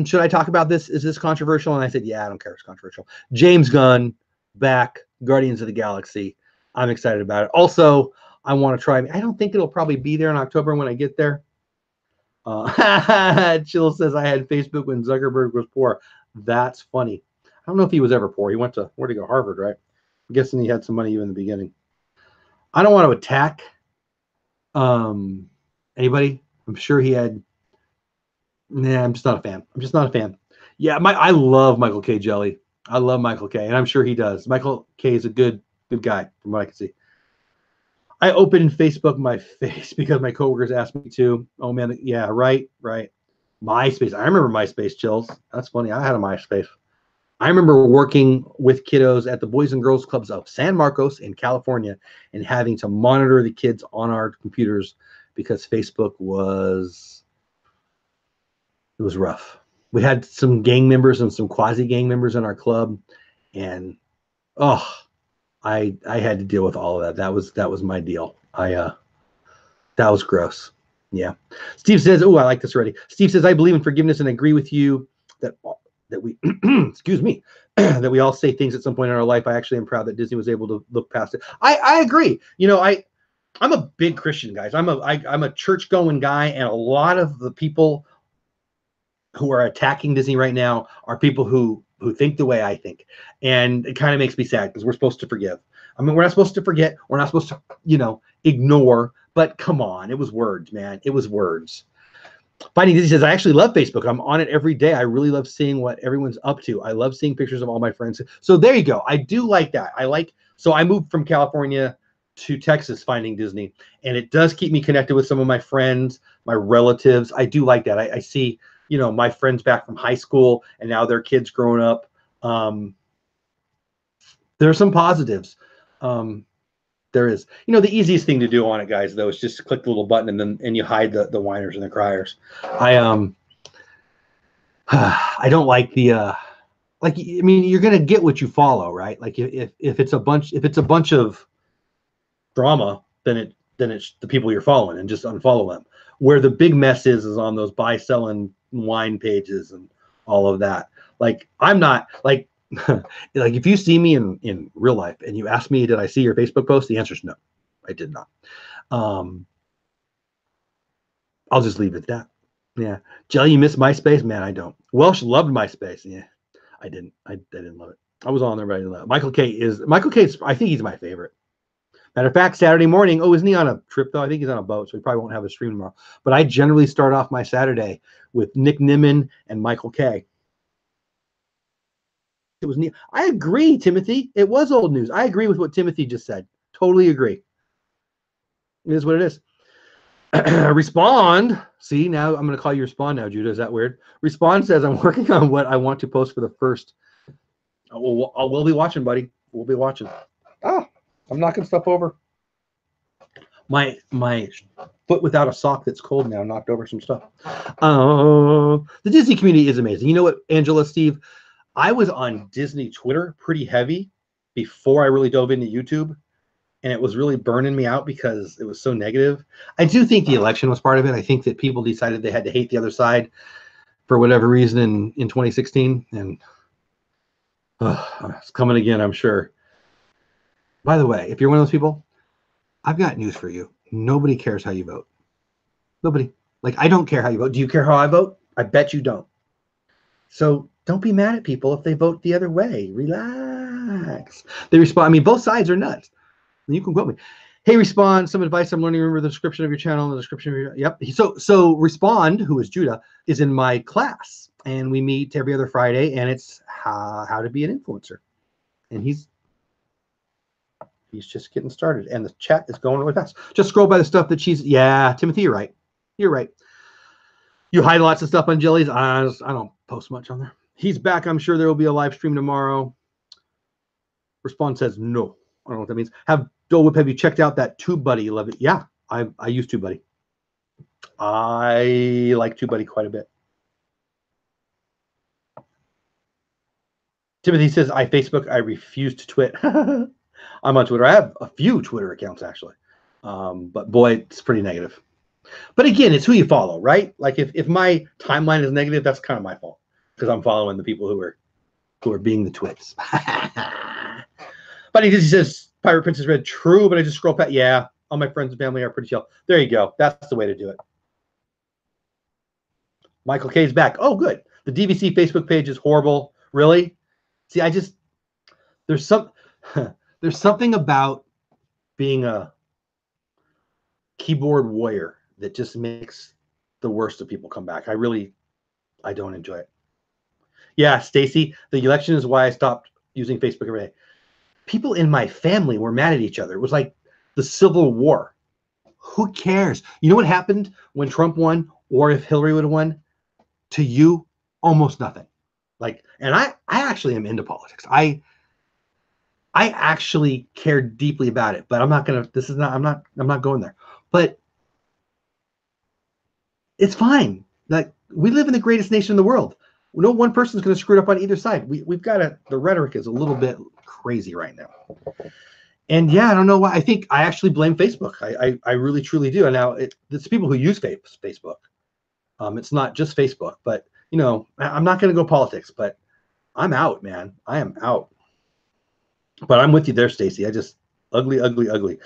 should I talk about this? Is this controversial? And I said, yeah, I don't care if it's controversial. James Gunn, back, Guardians of the Galaxy. I'm excited about it. Also, I want to try. I don't think it'll probably be there in October when I get there. Chill says I had Facebook when Zuckerberg was poor. That's funny. I don't know if he was ever poor. He went to, where'd he go? Harvard, right? I'm guessing he had some money even in the beginning. I don't want to attack anybody. I'm sure he had. Nah, I'm just not a fan. I'm just not a fan. Yeah, I love Michael K. Jelly. I love Michael K. And I'm sure he does. Michael K. is a good guy from what I can see. I opened Facebook my face because my coworkers asked me to. Oh man, yeah, right. MySpace. I remember MySpace, Chills. That's funny. I had a MySpace. I remember working with kiddos at the Boys and Girls Clubs of San Marcos in California and having to monitor the kids on our computers because Facebook was rough. We had some gang members and some quasi gang members in our club, and I had to deal with all of that. That was my deal. That was gross. Yeah. Steve says, oh, I like this already. Steve says, I believe in forgiveness and agree with you that we, excuse me, that we all say things at some point in our life. I actually am proud that Disney was able to look past it. I agree. You know, I'm a big Christian, guys. I'm a church going guy, and a lot of the people who are attacking Disney right now are people who think the way I think. And it kind of makes me sad because we're supposed to forgive. I mean, we're not supposed to forget. We're not supposed to, ignore. But come on, it was words, man. It was words. Finding Disney says, I actually love Facebook. I'm on it every day. I really love seeing what everyone's up to. I love seeing pictures of all my friends. So there you go. I do like that. So I moved from California to Texas, Finding Disney. And it does keep me connected with some of my friends, my relatives. I do like that. I see, my friends back from high school and now their kids growing up. There are some positives. There is, the easiest thing to do on it, guys, though, is just click the little button and you hide the whiners and the criers. I don't like the you're gonna get what you follow, right? Like if it's a bunch of drama, then it's the people you're following, and just unfollow them. Where the big mess is on those buy, sell, and wine pages and all of that. Like I'm not like like if you see me in real life and you ask me, did I see your Facebook post? The answer is no, I did not. I'll just leave it at that. Yeah. Jelly, you miss MySpace? Man, I don't. Welsh loved MySpace. Yeah, I didn't. I didn't love it. I was on there, but I didn't love it. Michael K. I think he's my favorite. Matter of fact, Saturday morning. Oh, isn't he on a trip though? I think he's on a boat, so he probably won't have a stream tomorrow. But I generally start off my Saturday with Nick Nimmin and Michael K. It was neat. I agree, Timothy. It was old news. I agree with what Timothy just said. Totally agree. It is what it is. Respond. See, now I'm going to call you Respond now, Judah. Is that weird? Respond says, I'm working on what I want to post for the first. We'll be watching, buddy. We'll be watching. Oh, I'm knocking stuff over. My foot without a sock that's cold now knocked over some stuff. The Disney community is amazing. You know what, Angela, Steve? I was on Disney Twitter pretty heavy before I really dove into YouTube, and it was really burning me out because it was so negative. I do think the election was part of it. I think that people decided they had to hate the other side for whatever reason in 2016, and it's coming again, I'm sure. By the way, if you're one of those people, I've got news for you. Nobody cares how you vote. Nobody. Like, I don't care how you vote. Do you care how I vote? I bet you don't. So don't be mad at people if they vote the other way. Relax. They respond. I mean, both sides are nuts. You can quote me. Hey, Respond, some advice I'm learning. Remember the description of your channel and the description of your, yep. So Respond, who is Judah, is in my class, and we meet every other Friday, and it's how to be an influencer. And he's just getting started, and the chat is going really fast. Just scroll by the stuff that yeah, Timothy, you're right. You're right. You hide lots of stuff on Jellies. I don't post much on there. He's back. I'm sure there will be a live stream tomorrow. Respond says no. I don't know what that means. Dole Whip, have you checked out that TubeBuddy? Love it. Yeah, I use TubeBuddy. I like TubeBuddy quite a bit. Timothy says, I Facebook, I refuse to twit. I'm on Twitter. I have a few Twitter accounts, actually. But boy, it's pretty negative. But again, it's who you follow, right? Like if my timeline is negative, that's kind of my fault because I'm following the people who are being the twits. But he says Pirate Princess Red, true, but I just scroll past. Yeah, all my friends and family are pretty chill. There you go. That's the way to do it. Michael K's back. Oh, good. The DVC Facebook page is horrible. Really? See, there's something about being a keyboard warrior that just makes the worst of people come back. I don't enjoy it. Yeah, Stacy, the election is why I stopped using Facebook every day. People in my family were mad at each other. It was like the Civil War. Who cares? You know what happened when Trump won, or if Hillary would have won? To you, almost nothing. Like, and I actually am into politics. I actually care deeply about it, but I'm not going there. But it's fine. Like, we live in the greatest nation in the world. No one person's going to screw it up on either side. We've got the rhetoric is a little bit crazy right now. And yeah, I don't know why. I think I actually blame Facebook. I really, truly do. And now it's people who use Facebook. It's not just Facebook, but you know, I'm not going to go politics, but I'm out, man. I am out. But I'm with you there, Stacy. I just ugly, ugly, ugly.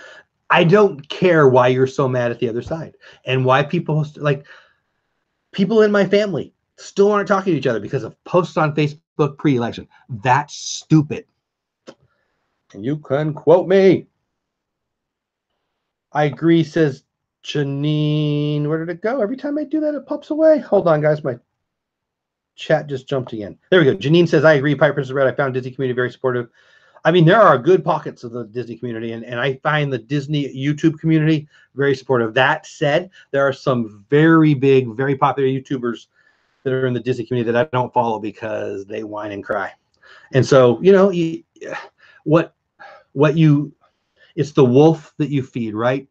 I don't care why you're so mad at the other side and why people in my family still aren't talking to each other because of posts on Facebook pre-election. That's stupid. And you can quote me. I agree, says Janine. Where did it go? Every time I do that, it pops away. Hold on, guys. My chat just jumped again. There we go. Janine says, I agree. Piper Princess Red. I found Disney community very supportive. I mean, there are good pockets of the Disney community, and I find the Disney YouTube community very supportive. That said, there are some very big, very popular YouTubers that are in the Disney community that I don't follow because they whine and cry. And so, you know, it's the wolf that you feed, right?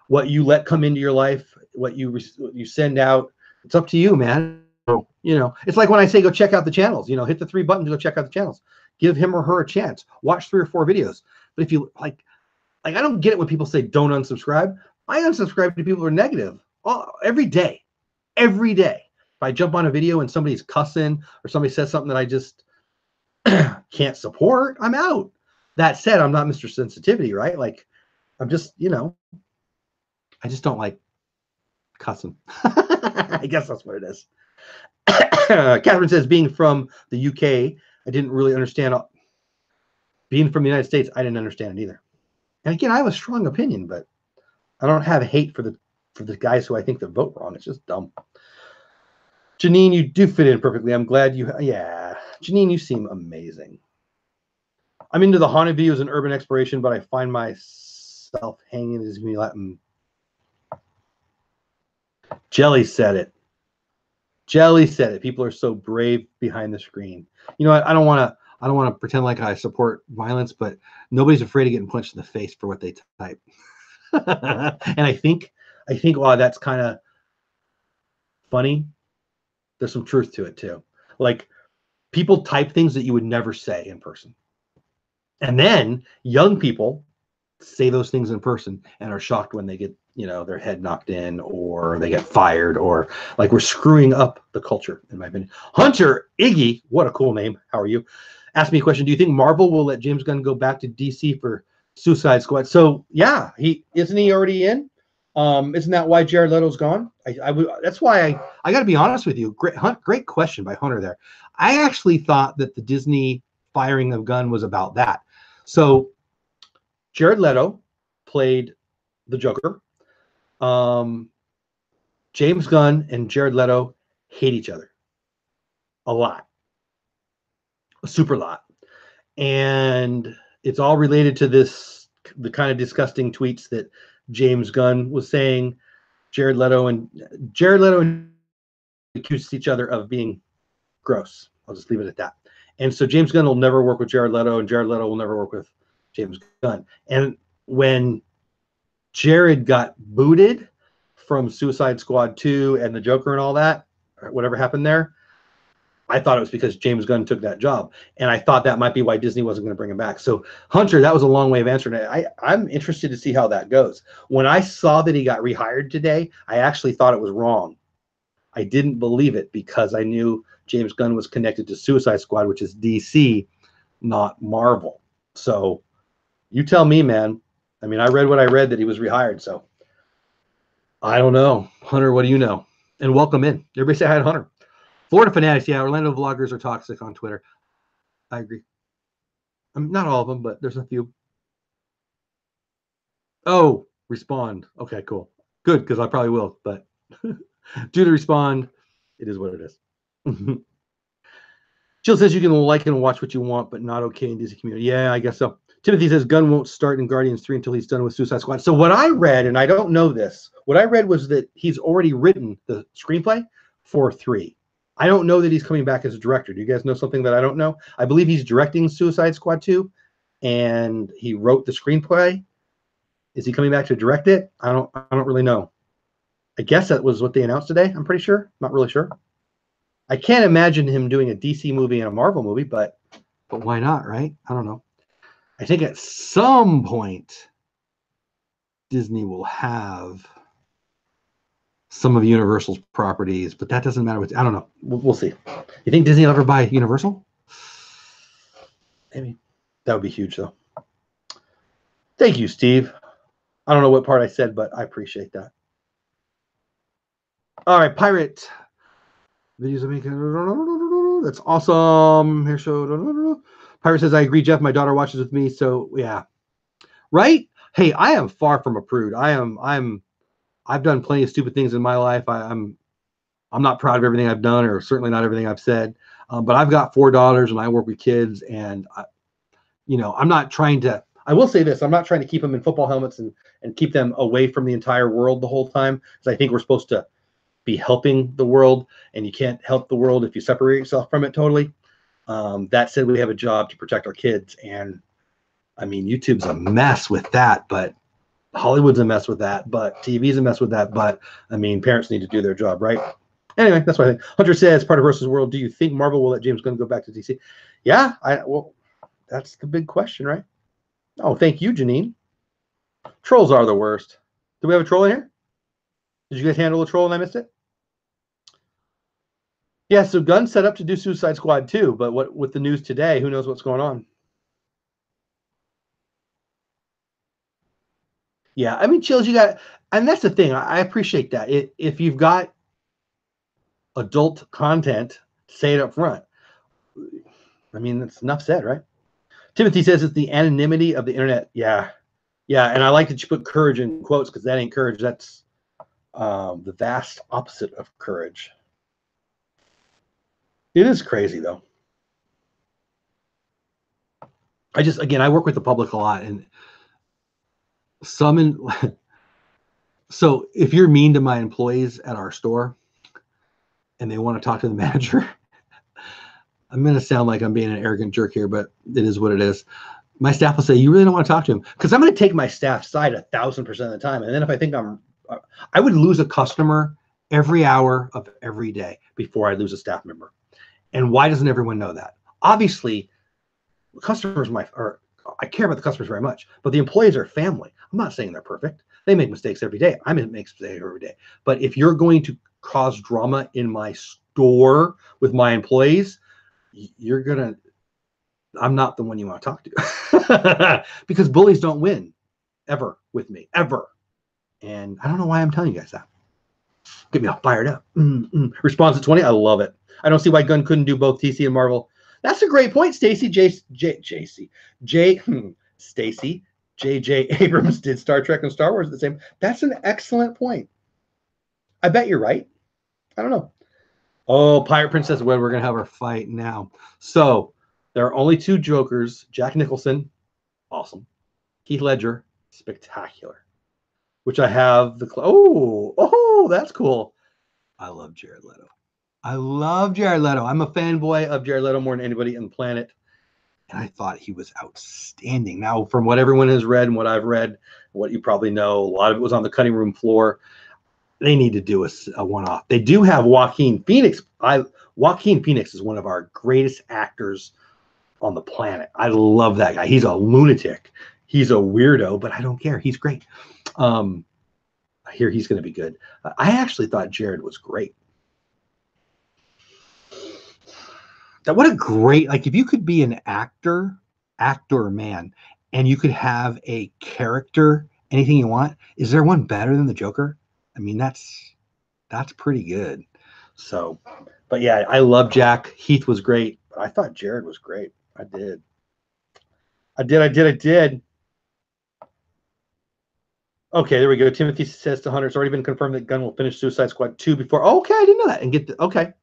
What you let come into your life, what you send out, it's up to you, man. So, you know, it's like when I say go check out the channels, you know, hit the 3 buttons to go check out the channels. Give him or her a chance. Watch 3 or 4 videos. But if you like I don't get it when people say don't unsubscribe. I unsubscribe to people who are negative every day. Every day. If I jump on a video and somebody's cussing or somebody says something that I just can't support, I'm out. That said, I'm not Mr. Sensitivity, right? Like, I'm just, you know, I just don't like cussing. I guess that's what it is. Catherine says, being from the UK, I didn't really understand. Being from the United States, I didn't understand it either. And again, I have a strong opinion, but I don't have hate for the guys who I think that vote wrong. It's just dumb. Janine, you do fit in perfectly. I'm glad yeah. Janine, you seem amazing. I'm into the haunted videos and urban exploration, but I find myself hanging as me Latin. Jelly said it. Jelly said it. People are so brave behind the screen. You know what? I don't want to pretend like I support violence, but nobody's afraid of getting punched in the face for what they type. And I think while that's kind of funny, there's some truth to it too. Like, people type things that you would never say in person. And then young people say those things in person and are shocked when they get, you know, their head knocked in or they get fired, or like, we're screwing up the culture, in my opinion. Hunter Iggy, what a cool name. How are you? Asked me a question. Do you think Marvel will let James Gunn go back to DC for Suicide Squad? So yeah, isn't he already in? Isn't that why Jared Leto's gone? That's why I got to be honest with you. Great question by Hunter there. I actually thought that the Disney firing of Gunn was about that. So Jared Leto played the Joker. James Gunn and Jared Leto hate each other a lot, a super lot. And it's all related to the kind of disgusting tweets that James Gunn was saying. Jared Leto accused each other of being gross. I'll just leave it at that. And so James Gunn will never work with Jared Leto, and Jared Leto will never work with James Gunn. And when Jared got booted from Suicide Squad 2 and the Joker and all that, or whatever happened there, I thought it was because James Gunn took that job, and I thought that might be why Disney wasn't going to bring him back. So Hunter, that was a long way of answering it. I'm interested to see how that goes. When I saw that he got rehired today, I actually thought it was wrong. I didn't believe it because I knew James Gunn was connected to Suicide Squad, which is DC, not Marvel. So you tell me, man. I mean, I read what I read that he was rehired, so I don't know. Hunter, what do you know? And welcome in. Everybody say hi to Hunter. Florida Fanatics, yeah, Orlando vloggers are toxic on Twitter. I agree. Not all of them, but there's a few. Oh, respond. Okay, cool. Good, because I probably will, but due to respond, it is what it is. Jill says you can like and watch what you want, but not okay in Disney community. Yeah, I guess so. Timothy says Gunn won't start in Guardians 3 until he's done with Suicide Squad. So what I read, and I don't know this, what I read was that he's already written the screenplay for 3. I don't know that he's coming back as a director. Do you guys know something that I don't know? I believe he's directing Suicide Squad 2, and he wrote the screenplay. Is he coming back to direct it? I don't really know. I guess that was what they announced today. I'm pretty sure. Not really sure. I can't imagine him doing a DC movie and a Marvel movie, but why not, right? I don't know. I think at some point Disney will have some of Universal's properties, but that doesn't matter. I don't know. We'll see. You think Disney will ever buy Universal? Maybe. That would be huge, though. Thank you, Steve. I don't know what part I said, but I appreciate that. All right, Pirate. Videos of making. That's awesome. Here, show. Pirate says, I agree, Jeff. My daughter watches with me, so yeah. Right? Hey, I am far from a prude. I've done plenty of stupid things in my life. I'm not proud of everything I've done, or certainly not everything I've said. But I've got 4 daughters, and I work with kids, and I'm not trying to. I will say this: I'm not trying to keep them in football helmets and keep them away from the entire world the whole time, because I think we're supposed to be helping the world, and you can't help the world if you separate yourself from it totally. That said, we have a job to protect our kids, and I mean, YouTube's a mess with that, but Hollywood's a mess with that, but TV's a mess with that, but I mean, parents need to do their job, right? Anyway, that's what I think. Hunter says, part of Versus World, do you think Marvel will let James Gunn go back to DC? Yeah, well, that's the big question, right? Oh, thank you, Janine. Trolls are the worst. Do we have a troll in here? Did you guys handle a troll and I missed it? Yeah, so Gunn set up to do Suicide Squad 2, but what with the news today, who knows what's going on? Yeah, I mean, Chills, you got, and that's the thing. I appreciate that. If you've got adult content, say it up front. I mean, that's enough said, right? Timothy says it's the anonymity of the internet. Yeah, and I like that you put courage in quotes, because that ain't courage. That's the vast opposite of courage. It is crazy, though. I work with the public a lot, and so if you're mean to my employees at our store and they want to talk to the manager, I'm going to sound like I'm being an arrogant jerk here, but it is what it is. My staff will say, you really don't want to talk to him? Because I'm going to take my staff's side 1,000% of the time. And then if I think I would lose a customer every hour of every day before I lose a staff member. And why doesn't everyone know that? Obviously, customers I care about the customers very much, but the employees are family. I'm not saying they're perfect. They make mistakes every day. I make mistakes every day. But if you're going to cause drama in my store with my employees, I'm not the one you want to talk to. Because bullies don't win ever with me, ever. And I don't know why I'm telling you guys that. Get me all fired up. Response to 20, I love it. I don't see why Gunn couldn't do both DC and Marvel. That's a great point, Stacy. Stacy. J.J. Abrams did Star Trek and Star Wars the same. That's an excellent point. I bet you're right. I don't know. Oh, Pirate Princess, we're going to have our fight now. So there are only 2 Jokers. Jack Nicholson, awesome. Heath Ledger, spectacular. Which I have oh, that's cool. I love Jared Leto. I'm a fanboy of Jared Leto more than anybody on the planet. And I thought he was outstanding. Now, from what everyone has read and what I've read, what you probably know, a lot of it was on the cutting room floor. They need to do a one-off. They do have Joaquin Phoenix. Joaquin Phoenix is one of our greatest actors on the planet. I love that guy. He's a lunatic. He's a weirdo, but I don't care. He's great. I hear he's going to be good. I actually thought Jared was great. That what a great, like if you could be an actor, man, and you could have a character, anything you want, is there one better than the Joker? I mean, that's pretty good. So, but yeah, I love Jack. Heath was great. I thought Jared was great. I did. Okay, there we go. Timothy says to Hunter, it's already been confirmed that Gunn will finish Suicide Squad 2 before. Okay, I didn't know that. And get the, okay.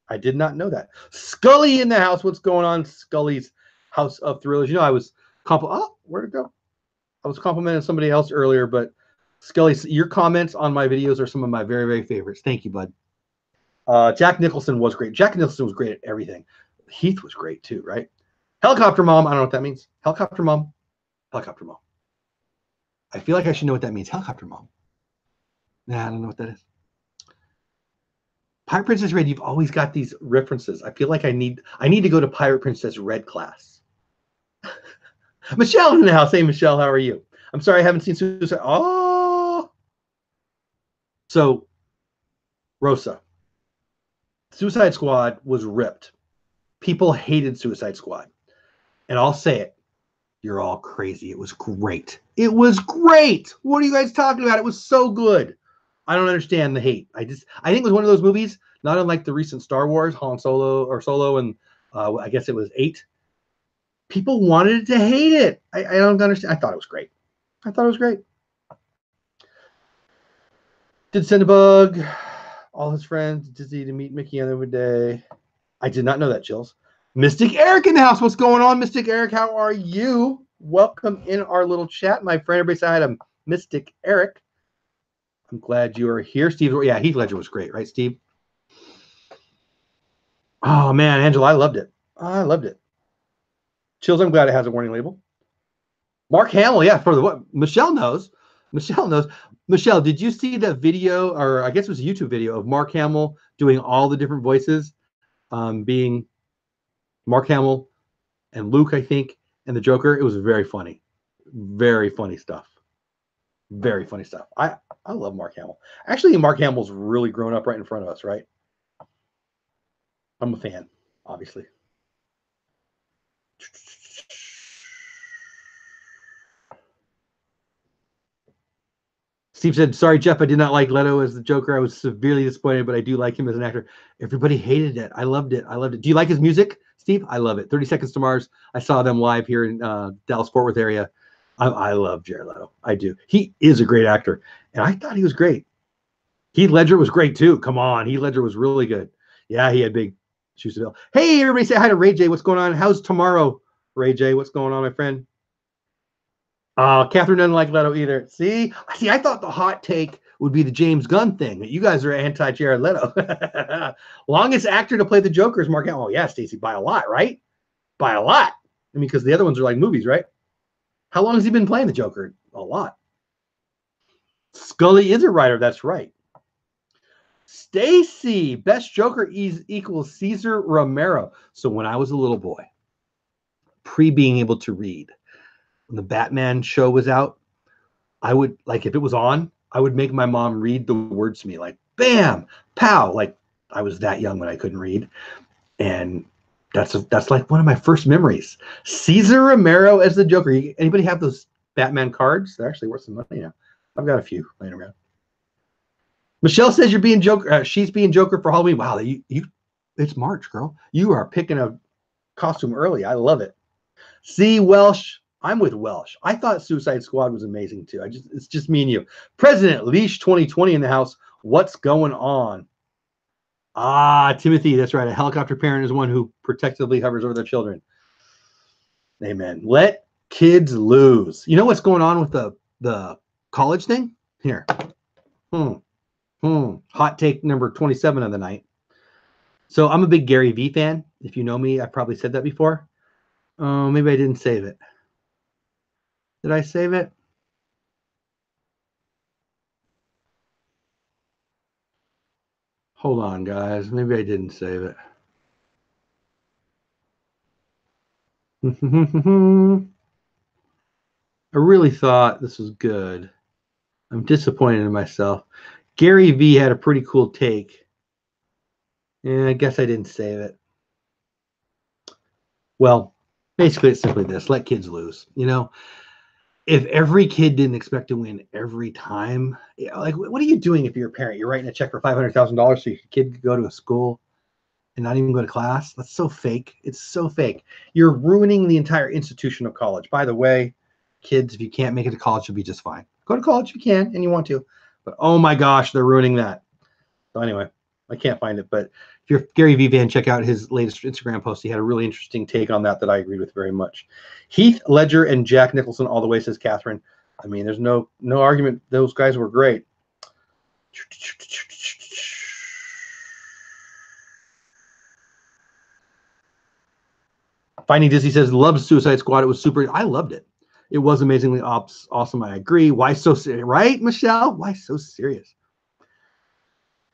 I did not know that. Scully in the house. What's going on? Scully's House of Thrillers. You know, I was where'd it go? I was complimenting somebody else earlier, but Scully, your comments on my videos are some of my very, very favorites. Thank you, bud. Jack Nicholson was great. Jack Nicholson was great at everything. Heath was great too, right? Helicopter Mom. I don't know what that means. Helicopter Mom. Helicopter Mom. I feel like I should know what that means. Helicopter Mom. Nah, I don't know what that is. Pirate Princess Red, you've always got these references. I feel like I need to go to Pirate Princess Red class. Michelle in the house. Hey, Michelle, how are you? I'm sorry I haven't seen Suicide. Oh. So, Rosa. Suicide Squad was ripped. People hated Suicide Squad. And I'll say it. You're all crazy. It was great. It was great. What are you guys talking about? It was so good. I don't understand the hate. I think it was one of those movies, not unlike the recent Star Wars, Han Solo, and I guess it was 8. People wanted to hate it. I don't understand. I thought it was great. Did Cinnabug, all his friends, Disney to meet Mickey on the other day. I did not know that, Chills. Mystic Eric in the house. What's going on, Mystic Eric? How are you? Welcome in our little chat, my friend. Everybody say hi to Mystic Eric. I'm glad you are here, Steve. Yeah, Heath Ledger was great, right, Steve? Oh man, Angela, I loved it. Chills, I'm glad it has a warning label. Mark Hamill, yeah, for the what? Michelle knows. Michelle, did you see the video, or I guess it was a YouTube video of Mark Hamill doing all the different voices, being Mark Hamill and Luke, I think, and the Joker? It was very funny. Very funny stuff. I love Mark Hamill. Actually, Mark Hamill's really grown up right in front of us, right? I'm a fan, obviously. Steve said, sorry, Jeff, I did not like Leto as the Joker. I was severely disappointed, but I do like him as an actor. Everybody hated it. I loved it. Do you like his music, Steve? I love it. 30 Seconds to Mars. I saw them live here in Dallas-Fort Worth area. I love Jared Leto. I do. He is a great actor, and I thought he was great. Heath Ledger was great, too. Come on. Heath Ledger was really good. Yeah, he had big shoes to fill. Hey, everybody say hi to Ray J. What's going on? How's tomorrow, Ray J? What's going on, my friend? Catherine doesn't like Leto either. See, I thought the hot take would be the James Gunn thing, that you guys are anti-Jared Leto. Longest actor to play the Joker is Mark Hamill. Oh, yeah, Stacey, by a lot, right? By a lot. I mean, because the other ones are like movies, right? How long has he been playing the Joker? A lot. Scully is a writer. That's right. Stacy, best Joker equals Cesar Romero. So when I was a little boy, being able to read, when the Batman show was out, I would, like, if it was on, I would make my mom read the words to me, like, bam, pow. Like, I was that young when I couldn't read. And that's like one of my first memories. Cesar Romero as the Joker. Anybody have those Batman cards? They're actually worth some money now. I've got a few laying around. Michelle says you're being Joker. She's being Joker for Halloween. Wow, it's March, girl. You are picking a costume early. I love it. See, Welsh. I'm with Welsh. I thought Suicide Squad was amazing too. It's just me and you. President Leash 2020 in the house. What's going on? Timothy, that's right. A helicopter parent is one who protectively hovers over their children. Amen. Let kids lose. You know what's going on with the college thing? Here. Hot take number 27 of the night. So I'm a big Gary Vee fan. If you know me, I probably said that before. Oh, maybe I didn't save it. Did I save it? Hold on, guys. Maybe I didn't save it. I really thought this was good. I'm disappointed in myself. Gary V had a pretty cool take. Yeah, I guess I didn't save it. Well, basically, it's simply this: let kids lose. You know, if every kid didn't expect to win every time, like, what are you doing if you're a parent? You're writing a check for $500,000 so your kid could go to a school and not even go to class? That's so fake. It's so fake. You're ruining the entire institution of college. By the way, kids, if you can't make it to college, you'll be just fine. Go to college if you can and you want to. But oh my gosh, they're ruining that. So anyway, I can't find it. But if you're Gary V. Van, check out his latest Instagram post. He had a really interesting take on that I agreed with very much. Heath Ledger and Jack Nicholson all the way, says Catherine. I mean, there's no argument. Those guys were great. Finding Disney says, loves Suicide Squad. It was super. I loved it. It was amazingly awesome. I agree. Why so serious? Right, Michelle? Why so serious?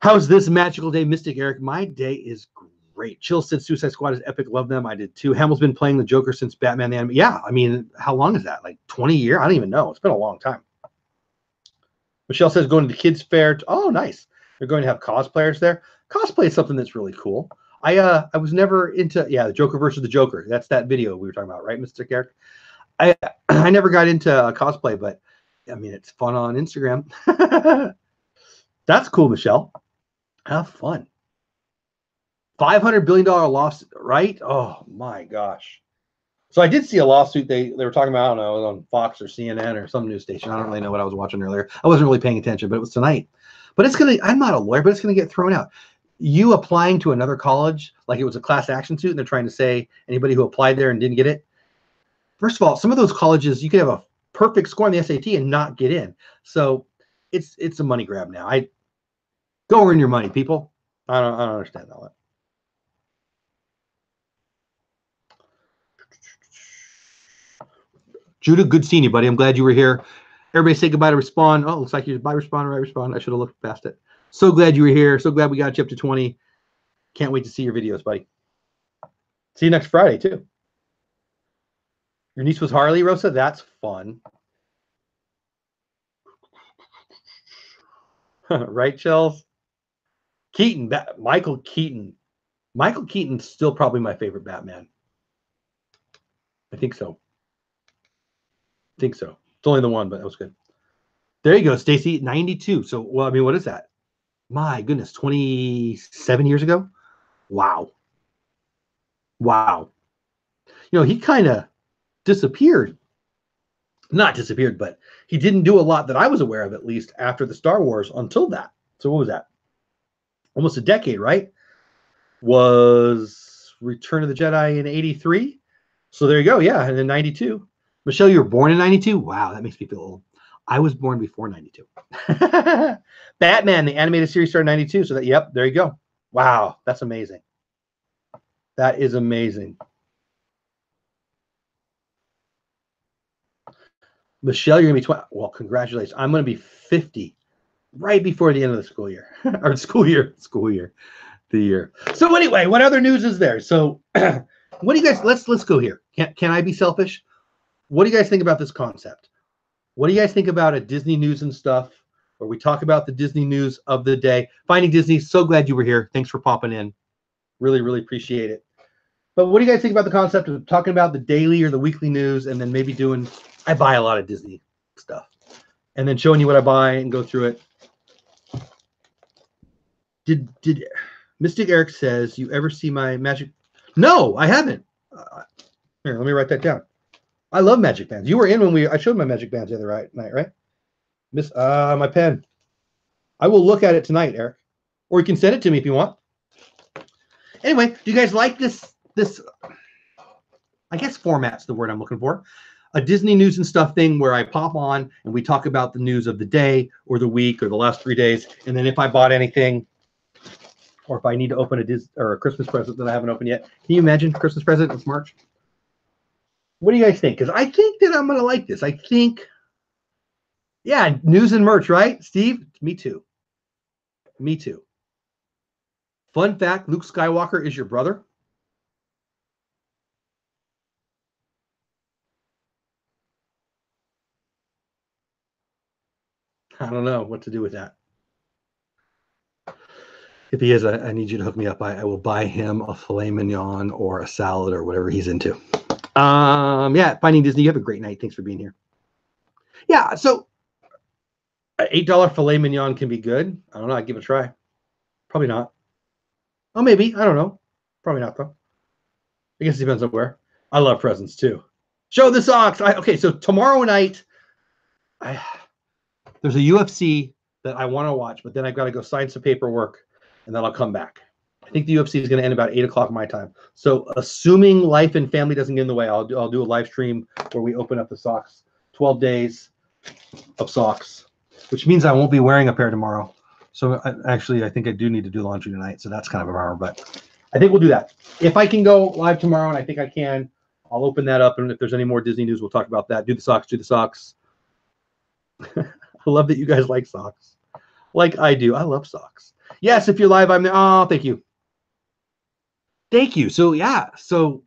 How's this magical day, Mystic Eric? My day is great. Chill said Suicide Squad is epic. Love them. I did too. Hamill's been playing the Joker since Batman the Anime. Yeah, I mean, how long is that? Like 20 years? I don't even know. It's been a long time. Michelle says going to the kids' fair. Oh, nice. They're going to have cosplayers there. Cosplay is something that's really cool. I was never into the Joker versus the Joker. That's that video we were talking about, right, Mr. Eric? I never got into cosplay, but I mean, it's fun on Instagram. That's cool, Michelle. Have fun. $500 billion lawsuit, right? Oh my gosh. So I did see a lawsuit they were talking about. I don't know, it was on Fox or CNN or some news station. I don't really know what I was watching earlier. I wasn't really paying attention, but it was tonight. But I'm not a lawyer, but it's gonna get thrown out. You applying to another college, like it was a class action suit, and they're trying to say anybody who applied there and didn't get it. First of all, some of those colleges, you could have a perfect score on the SAT and not get in. So it's a money grab now. Go earn your money, people. I don't understand all that. Judah, good seeing you, buddy. I'm glad you were here. Everybody say goodbye to Respond. Oh, looks like you're bye Respond, right Respond. I should have looked past it. So glad you were here. So glad we got you up to 20. Can't wait to see your videos, buddy. See you next Friday, too. Your niece was Harley, Rosa? That's fun. Right, Shells? Keaton, Michael Keaton. Michael Keaton's still probably my favorite Batman. I think so. It's only the one, but that was good. There you go, Stacy, 92. So, well, I mean, what is that? My goodness, 27 years ago? Wow. You know, he kind of disappeared. Not disappeared, but he didn't do a lot that I was aware of, at least after the Star Wars until that. So what was that? Almost a decade, right? Was Return of the Jedi in 83? So there you go. Yeah, and then 92. Michelle, you were born in 92? Wow, that makes me feel old. I was born before 92. Batman, the animated series, started in 92. So that, yep, there you go. Wow, that's amazing. That is amazing. Michelle, you're going to be 20. Well, congratulations. I'm going to be 50 right before the end of the school year. Or the year. So anyway, what other news is there? So what do you guys, let's go here. Can I be selfish? What do you guys think about this concept? What do you guys think about a Disney news and stuff, where we talk about the Disney news of the day? Finding Disney, so glad you were here. Thanks for popping in. Really, really appreciate it. But what do you guys think about the concept of talking about the daily or the weekly news, and then maybe doing, I buy a lot of Disney stuff, and then showing you what I buy and go through it. Did Mystic Eric says, you ever see my magic? No, I haven't. Here, let me write that down. I love magic bands. You were in when I showed my magic bands the other night, right? My pen. I will look at it tonight, Eric. Or you can send it to me if you want. Anyway, do you guys like this, I guess format's the word I'm looking for. A Disney news and stuff thing where I pop on and we talk about the news of the day or the week or the last 3 days. And then if I bought anything, or if I need to open a Christmas present that I haven't opened yet. Can you imagine Christmas present? It's March. What do you guys think? Because I think that I'm going to like this. I think, yeah, news and merch, right, Steve? Me too. Fun fact, Luke Skywalker is your brother. I don't know what to do with that. If he is, I need you to hook me up. I will buy him a filet mignon or a salad or whatever he's into. Yeah, Finding Disney, you have a great night. Thanks for being here. Yeah, so an $8 filet mignon can be good. I don't know. I'd give it a try. Probably not. Oh, maybe. I don't know. Probably not, though. I guess it depends on where. I love presents, too. Show the socks. Okay, so tomorrow night, there's a UFC that I want to watch, but then I've got to go sign some paperwork, and then I'll come back. I think the UFC is going to end about 8 o'clock my time. So assuming life and family doesn't get in the way, I'll do a live stream where we open up the socks. 12 days of socks, which means I won't be wearing a pair tomorrow. So I think I do need to do laundry tonight. So that's kind of a bummer, but I think we'll do that. If I can go live tomorrow, and I think I can, I'll open that up. And if there's any more Disney news, we'll talk about that. Do the socks. I love that you guys like socks. Like I do. I love socks. Yes, if you're live, I'm there. Oh, thank you. Thank you. So, yeah. So,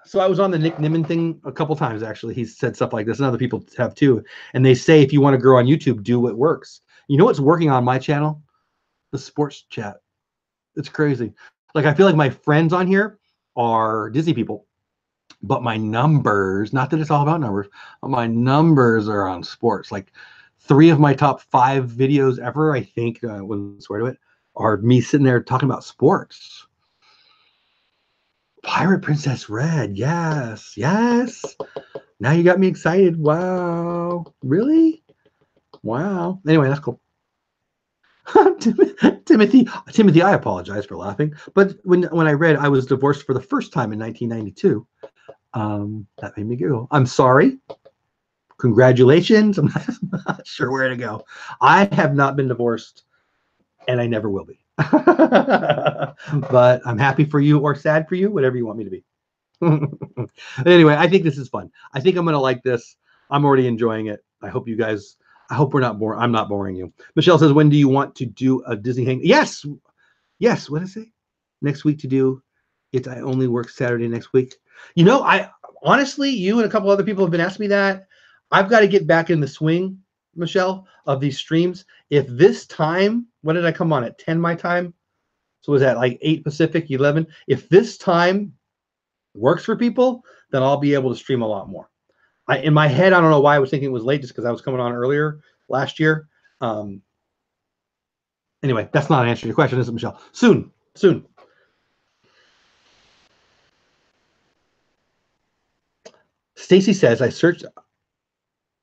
so I was on the Nick Nimmin thing a couple times, actually. He's said stuff like this, and other people have too. And they say, if you want to grow on YouTube, do what works. You know what's working on my channel? The sports chat. It's crazy. Like, I feel like my friends on here are Disney people, but my numbers, not that it's all about numbers, but my numbers are on sports. Like 3 of my top 5 videos ever, I think, wouldn't swear to it, are me sitting there talking about sports. Pirate Princess Red. Yes. Now you got me excited. Wow. Really? Wow. Anyway, that's cool. Timothy, I apologize for laughing. But when I read I was divorced for the first time in 1992, that made me giggle. I'm sorry. Congratulations. I'm not sure where to go. I have not been divorced, and I never will be. But I'm happy for you or sad for you, whatever you want me to be. Anyway, I think this is fun. I think I'm going to like this. I'm already enjoying it. I hope you guys, I hope we're not boring. I'm not boring you. Michelle says, when do you want to do a Disney hang? Yes. What did I say? Next week to do it. I only work Saturday next week. I honestly, you and a couple other people have been asking me that. I've got to get back in the swing, Michelle, of these streams. If this time, when did I come on at 10 my time? So was that like 8 Pacific, 11? If this time works for people, then I'll be able to stream a lot more. In my head, I don't know why I was thinking it was late, just because I was coming on earlier last year. Anyway, that's not an answer to your question, is it, Michelle? Soon. Stacy says, I searched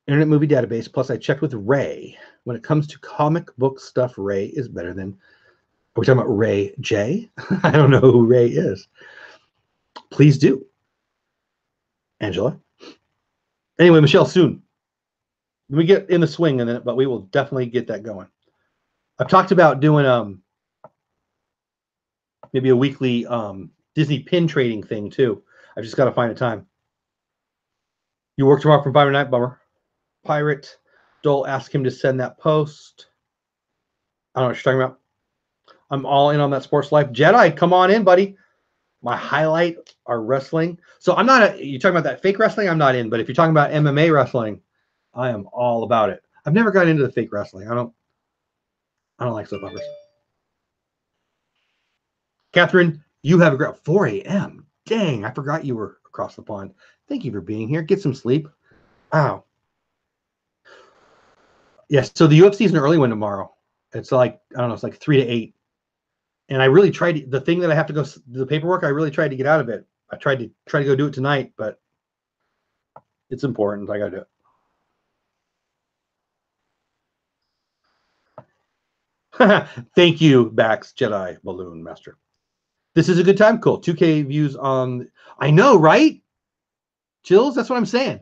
Internet Movie Database, plus I checked with Ray. When it comes to comic book stuff, Ray is better than... Are we talking about Ray J? I don't know who Ray is. Please do, Angela. Anyway, Michelle, soon. We get in the swing in it, but we will definitely get that going. I've talked about doing maybe a weekly Disney pin trading thing too. I've just got to find a time. You work tomorrow from 5 to 9, bummer. Pirate Dole asked him to send that post. I don't know what you're talking about. I'm all in on that sports life. Jedi, come on in, buddy. My highlight are wrestling. So I'm not you're talking about that fake wrestling? I'm not in, but if you're talking about MMA wrestling, I am all about it. I've never got into the fake wrestling. I don't like soap operas. Catherine, you have a great 4 a.m. Dang, I forgot you were across the pond. Thank you for being here. Get some sleep. Wow. Yes, so the UFC is an early one tomorrow. It's like, I don't know, it's like 3 to 8. And I really tried the thing that I have to go do the paperwork. I really tried to get out of it. I tried to go do it tonight, but it's important. I got to do it. Thank you, Bax Jedi Balloon Master. This is a good time. Cool. 2K views on. I know, right? Chills. That's what I'm saying.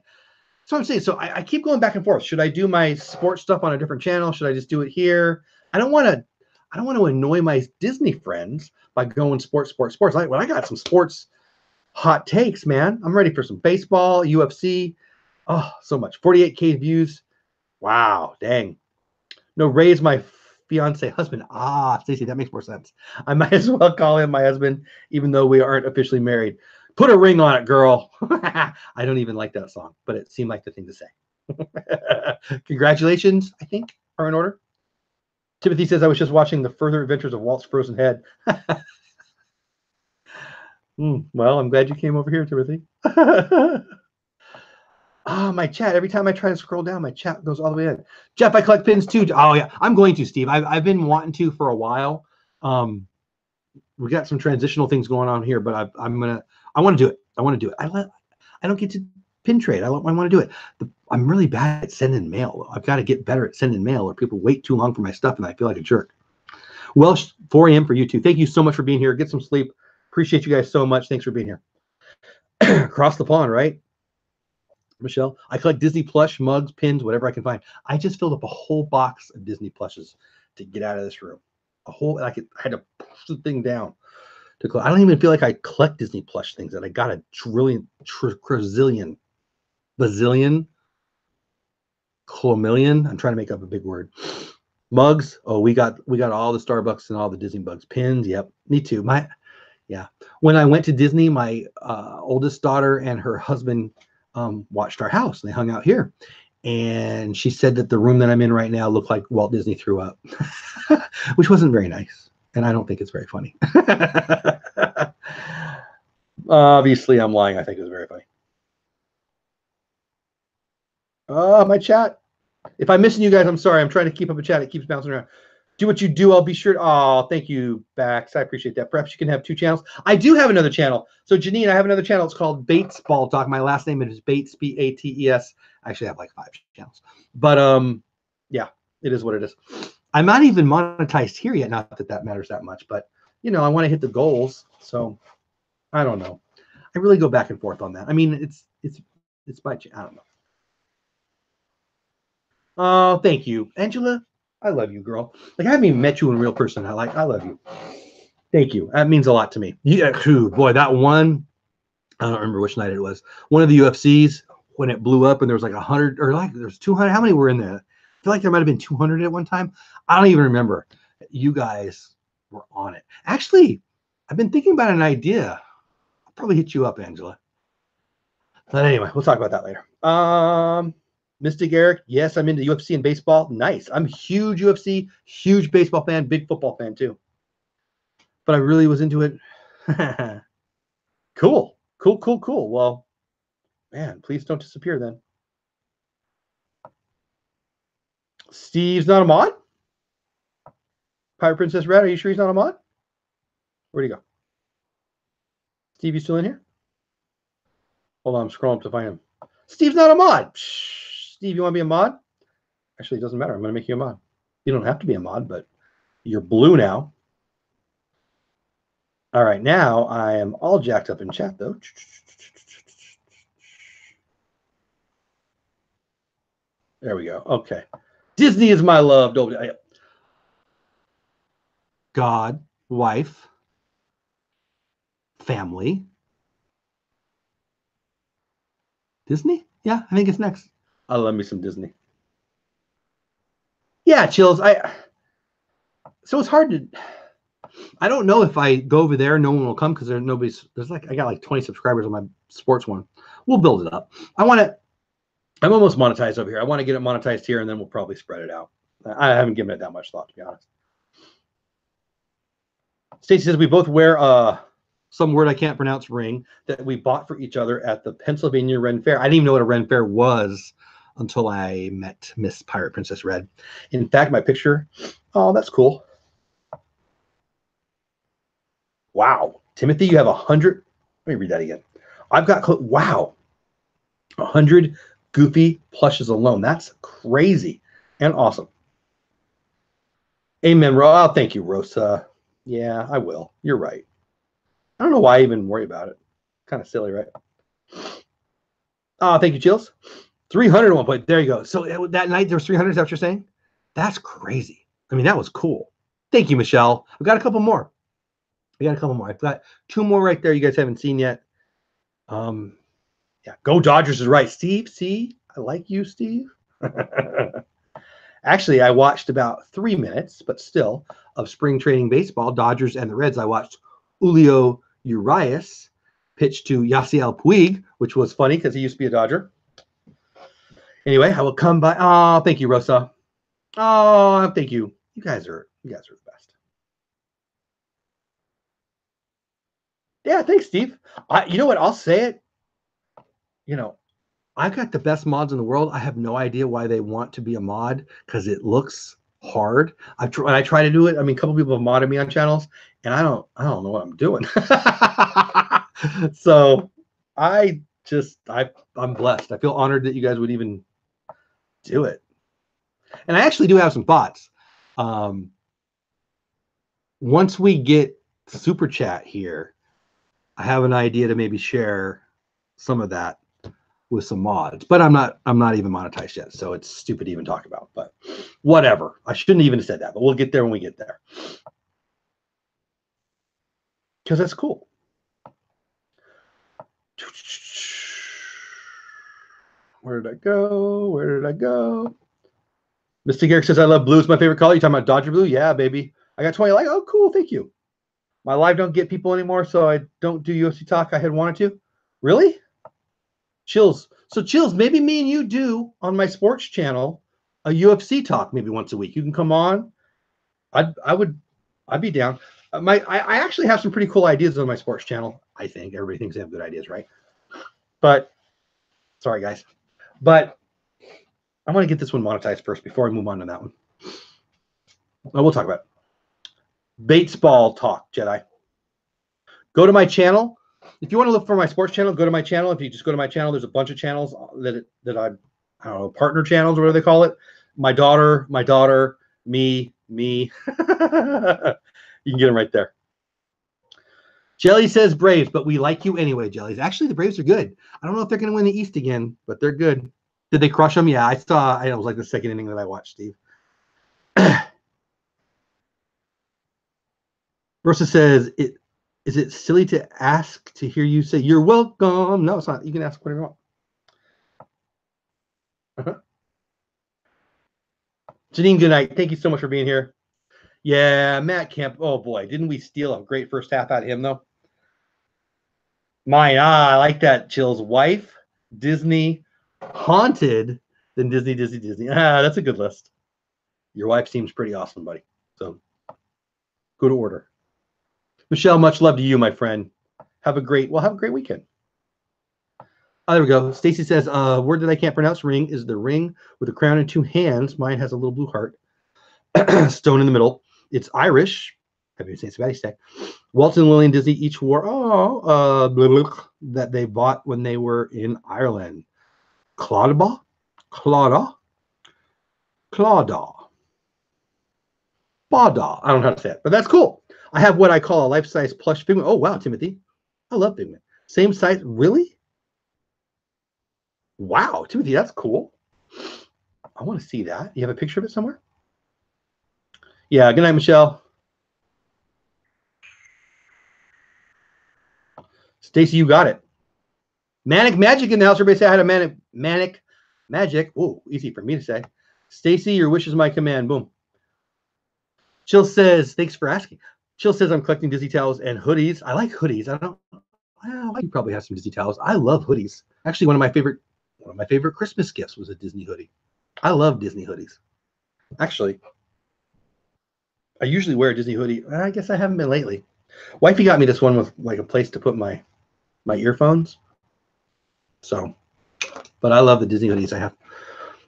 So I keep going back and forth. Should I do my sports stuff on a different channel? Should I just do it here? I don't want to annoy my Disney friends by going sports. I got some sports hot takes, man. I'm ready for some baseball, UFC. Oh, so much. 48K views. Wow, dang. No, Ray is my fiance, husband. Ah, Stacy, that makes more sense. I might as well call him my husband, even though we aren't officially married. Put a ring on it, girl. I don't even like that song, but it seemed like the thing to say. Congratulations, I think, are in order. Timothy says, I was just watching the further adventures of Walt's frozen head. Well, I'm glad you came over here, Timothy. My chat. Every time I try to scroll down, my chat goes all the way in. Jeff, I collect pins too. Oh, yeah. I'm going to, Steve. I've been wanting to for a while. We got some transitional things going on here, but I want to do it. I want to do it. I don't get to pin trade. I want to do it. I'm really bad at sending mail. I've got to get better at sending mail, or people wait too long for my stuff, and I feel like a jerk. Well, 4 a.m. for you too. Thank you so much for being here. Get some sleep. Appreciate you guys so much. Thanks for being here. Across the pond, right? Michelle, I collect Disney plush, mugs, pins, whatever I can find. I just filled up a whole box of Disney plushes to get out of this room. I had to push the thing down. I don't even feel like I collect Disney plush things, and I got a bazillion, clomillion. I'm trying to make up a big word. Mugs. Oh, we got all the Starbucks and all the Disney bugs. Pins. Yep, me too. When I went to Disney, my oldest daughter and her husband watched our house, and they hung out here. And she said that the room that I'm in right now looked like Walt Disney threw up, which wasn't very nice. And I don't think it's very funny. Obviously, I'm lying. I think it was very funny. My chat. If I'm missing you guys, I'm sorry. I'm trying to keep up a chat. It keeps bouncing around. Do what you do. I'll be sure. Oh, thank you, Bax. I appreciate that. Perhaps you can have 2 channels. I do have another channel. So, Janine, I have another channel. It's called Bates Ball Talk. My last name is Bates, B-A-T-E-S. I actually have like 5 channels. But, yeah, it is what it is. I'm not even monetized here yet. Not that that matters that much. But, you know, I want to hit the goals. So, I don't know. I really go back and forth on that. I mean, it's my channel. I don't know. Oh, thank you, Angela. I love you, girl. Like, I haven't even met you in real person. I love you. Thank you. That means a lot to me. Yeah, boy, that one. I don't remember which night it was. One of the UFCs when it blew up, and there was like 100 or like there's 200. How many were in there? I feel like there might have been 200 at one time. I don't even remember. You guys were on it. Actually, I've been thinking about an idea. I'll probably hit you up, Angela. But anyway, we'll talk about that later. Mystic Eric, yes, I'm into UFC and baseball. Nice. I'm huge UFC, huge baseball fan, big football fan too. But I really was into it. Cool. Well, man, please don't disappear then. Steve's not a mod? Pirate Princess Red, are you sure he's not a mod? Where'd he go? Steve, you still in here? Hold on, I'm scrolling up to find him. Steve's not a mod. Steve, you want to be a mod? Actually, it doesn't matter. I'm going to make you a mod. You don't have to be a mod, but you're blue now. All right, now I am all jacked up in chat, though. There we go. Okay. Disney is my love. God, wife, family. Disney? Yeah, I think it's next. I love me some Disney. Yeah, Chills. So it's hard to. I don't know if I go over there, no one will come because I got like 20 subscribers on my sports one. We'll build it up. I'm almost monetized over here. I want to get it monetized here, and then we'll probably spread it out. I haven't given it that much thought, to be honest. Stacey says we both wear some word I can't pronounce ring that we bought for each other at the Pennsylvania Ren Fair. I didn't even know what a Ren Fair was until I met Miss Pirate Princess Red. In fact, my picture, oh, that's cool. Wow. Timothy, you have 100. Let me read that again. I've got, wow, 100 Goofy plushes alone. That's crazy and awesome. Amen, Ro. Oh, thank you, Rosa. Yeah, I will. You're right. I don't know why I even worry about it. Kind of silly, right? Oh, thank you, Chills. 300 at one point. There you go. So that night there was 300. Is that what you're saying? That's crazy. I mean, that was cool. Thank you, Michelle. I've got a couple more. I've got 2 more right there you guys haven't seen yet. Yeah, go Dodgers is right. Steve, see, I like you, Steve. Actually, I watched about 3 minutes, but still, of spring training baseball, Dodgers and the Reds. I watched Julio Urias pitch to Yasiel Puig, which was funny because he used to be a Dodger. Anyway, I will come by. Oh, thank you, Rosa. Oh, thank you. You guys are the best. Yeah, thanks, Steve. You know what? I'll say it. You know, I got the best mods in the world. I have no idea why they want to be a mod because it looks hard. When I try to do it, I mean, a couple people have modded me on channels, and I don't know what I'm doing. So I'm blessed. I feel honored that you guys would even do it. And I actually do have some thoughts. Once we get super chat here, I have an idea to maybe share some of that with some mods, but I'm not even monetized yet, so it's stupid to even talk about, but whatever. I shouldn't even have said that, but we'll get there when we get there, because that's cool. Where did I go? Mr. Garrick says, I love blue. It's my favorite color. You talking about Dodger blue? Yeah, baby. I got 20. Like, oh, cool. Thank you. My live don't get people anymore, so I don't do UFC talk. I had wanted to. Really? Chills. So Chills, maybe me and you do on my sports channel a UFC talk maybe once a week. You can come on. I'd be down. I actually have some pretty cool ideas on my sports channel. I think everybody thinks they have good ideas, right? But sorry, guys. But I want to get this one monetized first before I move on to that one. We'll talk about it. Batesball talk, Jedi. Go to my channel. If you want to look for my sports channel, go to my channel. If you just go to my channel, there's a bunch of channels that I don't know, partner channels or whatever they call it. My daughter, me. You can get them right there. Jelly says Braves, but we like you anyway, Jellies. Actually, the Braves are good. I don't know if they're going to win the East again, but they're good. Did they crush them? Yeah, I saw. It was like the second inning that I watched, Steve. Rosa says, is it silly to ask to hear you say you're welcome? No, it's not. You can ask whatever you want. Janine, good night. Thank you so much for being here. Yeah, Matt Kemp. Oh, boy. Didn't we steal a great first half out of him, though? Mine. I like that. Chill's wife, Disney, haunted, then Disney. That's a good list. Your wife seems pretty awesome, buddy. So good order. Michelle, much love to you, my friend. Have a great weekend. Oh, there we go. Stacy says, word that I can't pronounce ring is the ring with a crown and two hands. Mine has a little blue heart. Stone in the middle. It's Irish. Happy St. Sebastian's Day. Walt and Lillian Disney each wore that they bought when they were in Ireland. Clauda. Bada. I don't know how to say it, but that's cool. I have what I call a life-size plush figment. Oh, wow, Timothy. I love figment. Same size. Really? Wow, Timothy, that's cool. I want to see that. You have a picture of it somewhere? Yeah, good night, Michelle. Stacy, you got it. Manic Magic in the house. Everybody say I had a manic magic. Oh, easy for me to say. Stacy, your wish is my command. Boom. Chill says, thanks for asking. Chill says I'm collecting Disney towels and hoodies. I like hoodies. You probably have some Disney towels. I love hoodies. Actually, one of my favorite Christmas gifts was a Disney hoodie. I love Disney hoodies. Actually, I usually wear a Disney hoodie. I guess I haven't been lately. Wifey got me this one with like a place to put my earphones. So, but I love the Disney hoodies I have.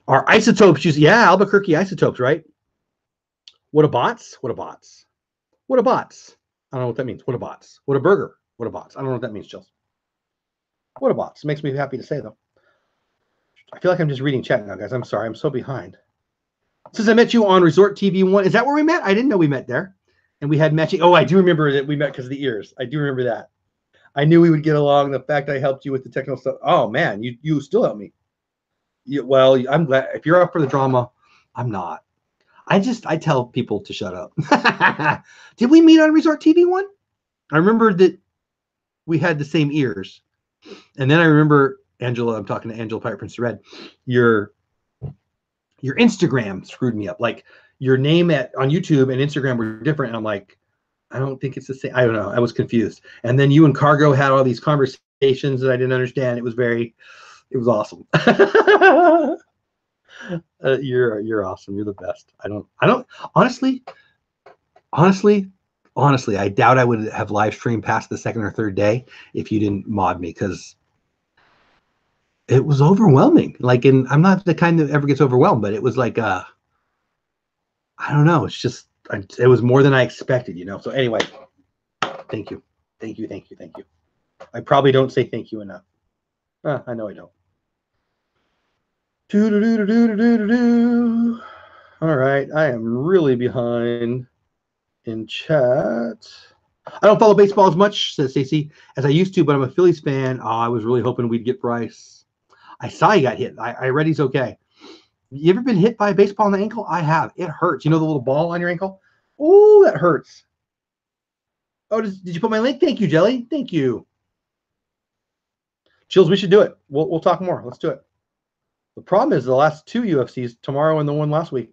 Our isotopes use, yeah, Albuquerque isotopes, right? What a bots? I don't know what that means. What a bots? What a burger? What a bots? I don't know what that means, Chills. What a bots? Makes me happy to say, though. I feel like I'm just reading chat now, guys. I'm sorry. I'm so behind. Since I met you on Resort TV 1, is that where we met? I didn't know we met there. And we had matching. Oh, I do remember that we met because of the ears. I do remember that. I knew we would get along. The fact I helped you with the technical stuff. Oh, man, you still help me. Well, I'm glad. If you're up for the drama, I'm not. I tell people to shut up. Did we meet on Resort TV 1? I remember that we had the same ears. And then I remember, Angela, I'm talking to Angela Pirate Prince Red, your your Instagram screwed me up. Like your name on YouTube and Instagram were different. And I'm like, I don't think it's the same. I don't know. I was confused. And then you and Cargo had all these conversations that I didn't understand. It was awesome. You're awesome. You're the best. I don't honestly, I doubt I would have live streamed past the second or third day if you didn't mod me, because it was overwhelming. Like, and I'm not the kind that ever gets overwhelmed, but it was like, I don't know. It's just, it was more than I expected, you know? So anyway, thank you. Thank you. Thank you. Thank you. I probably don't say thank you enough. I know I don't. All right. I am really behind in chat. I don't follow baseball as much, says Stacey, as I used to, but I'm a Phillies fan. Oh, I was really hoping we'd get Bryce. I saw he got hit. I read he's okay. You ever been hit by a baseball on the ankle? I have. It hurts. You know the little ball on your ankle? Oh, that hurts. Oh, did you put my link? Thank you, Jelly. Thank you. Chills, we should do it. We'll talk more. Let's do it. The problem is the last two UFCs, tomorrow and the one last week,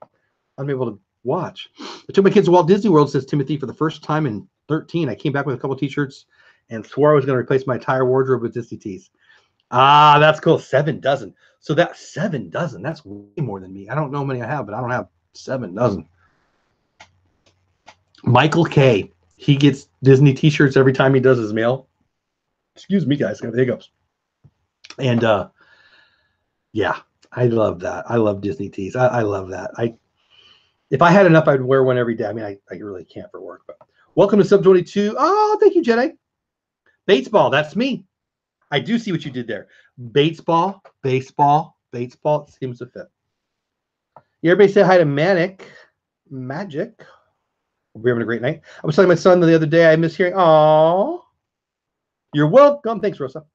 I'm able to watch. I took my kids to Walt Disney World, says Timothy, for the first time in 13. I came back with a couple t-shirts and swore I was going to replace my entire wardrobe with Disney tees. Ah, that's cool. 7 dozen. So that 7 dozen, that's way more than me. I don't know how many I have, but I don't have 7 dozen. Michael K. He gets Disney t-shirts every time he does his mail. Excuse me, guys. I have hiccups. And yeah, I love that. I love Disney tees. I love that. If I had enough, I'd wear one every day. I mean, I really can't for work. But welcome to Sub 22. Oh, thank you, Jedi. Batesball, that's me. I do see what you did there. Batesball. It seems to fit. Everybody say hi to Magic. We're having a great night. I was telling my son the other day, I miss hearing. Oh, you're welcome. Thanks, Rosa.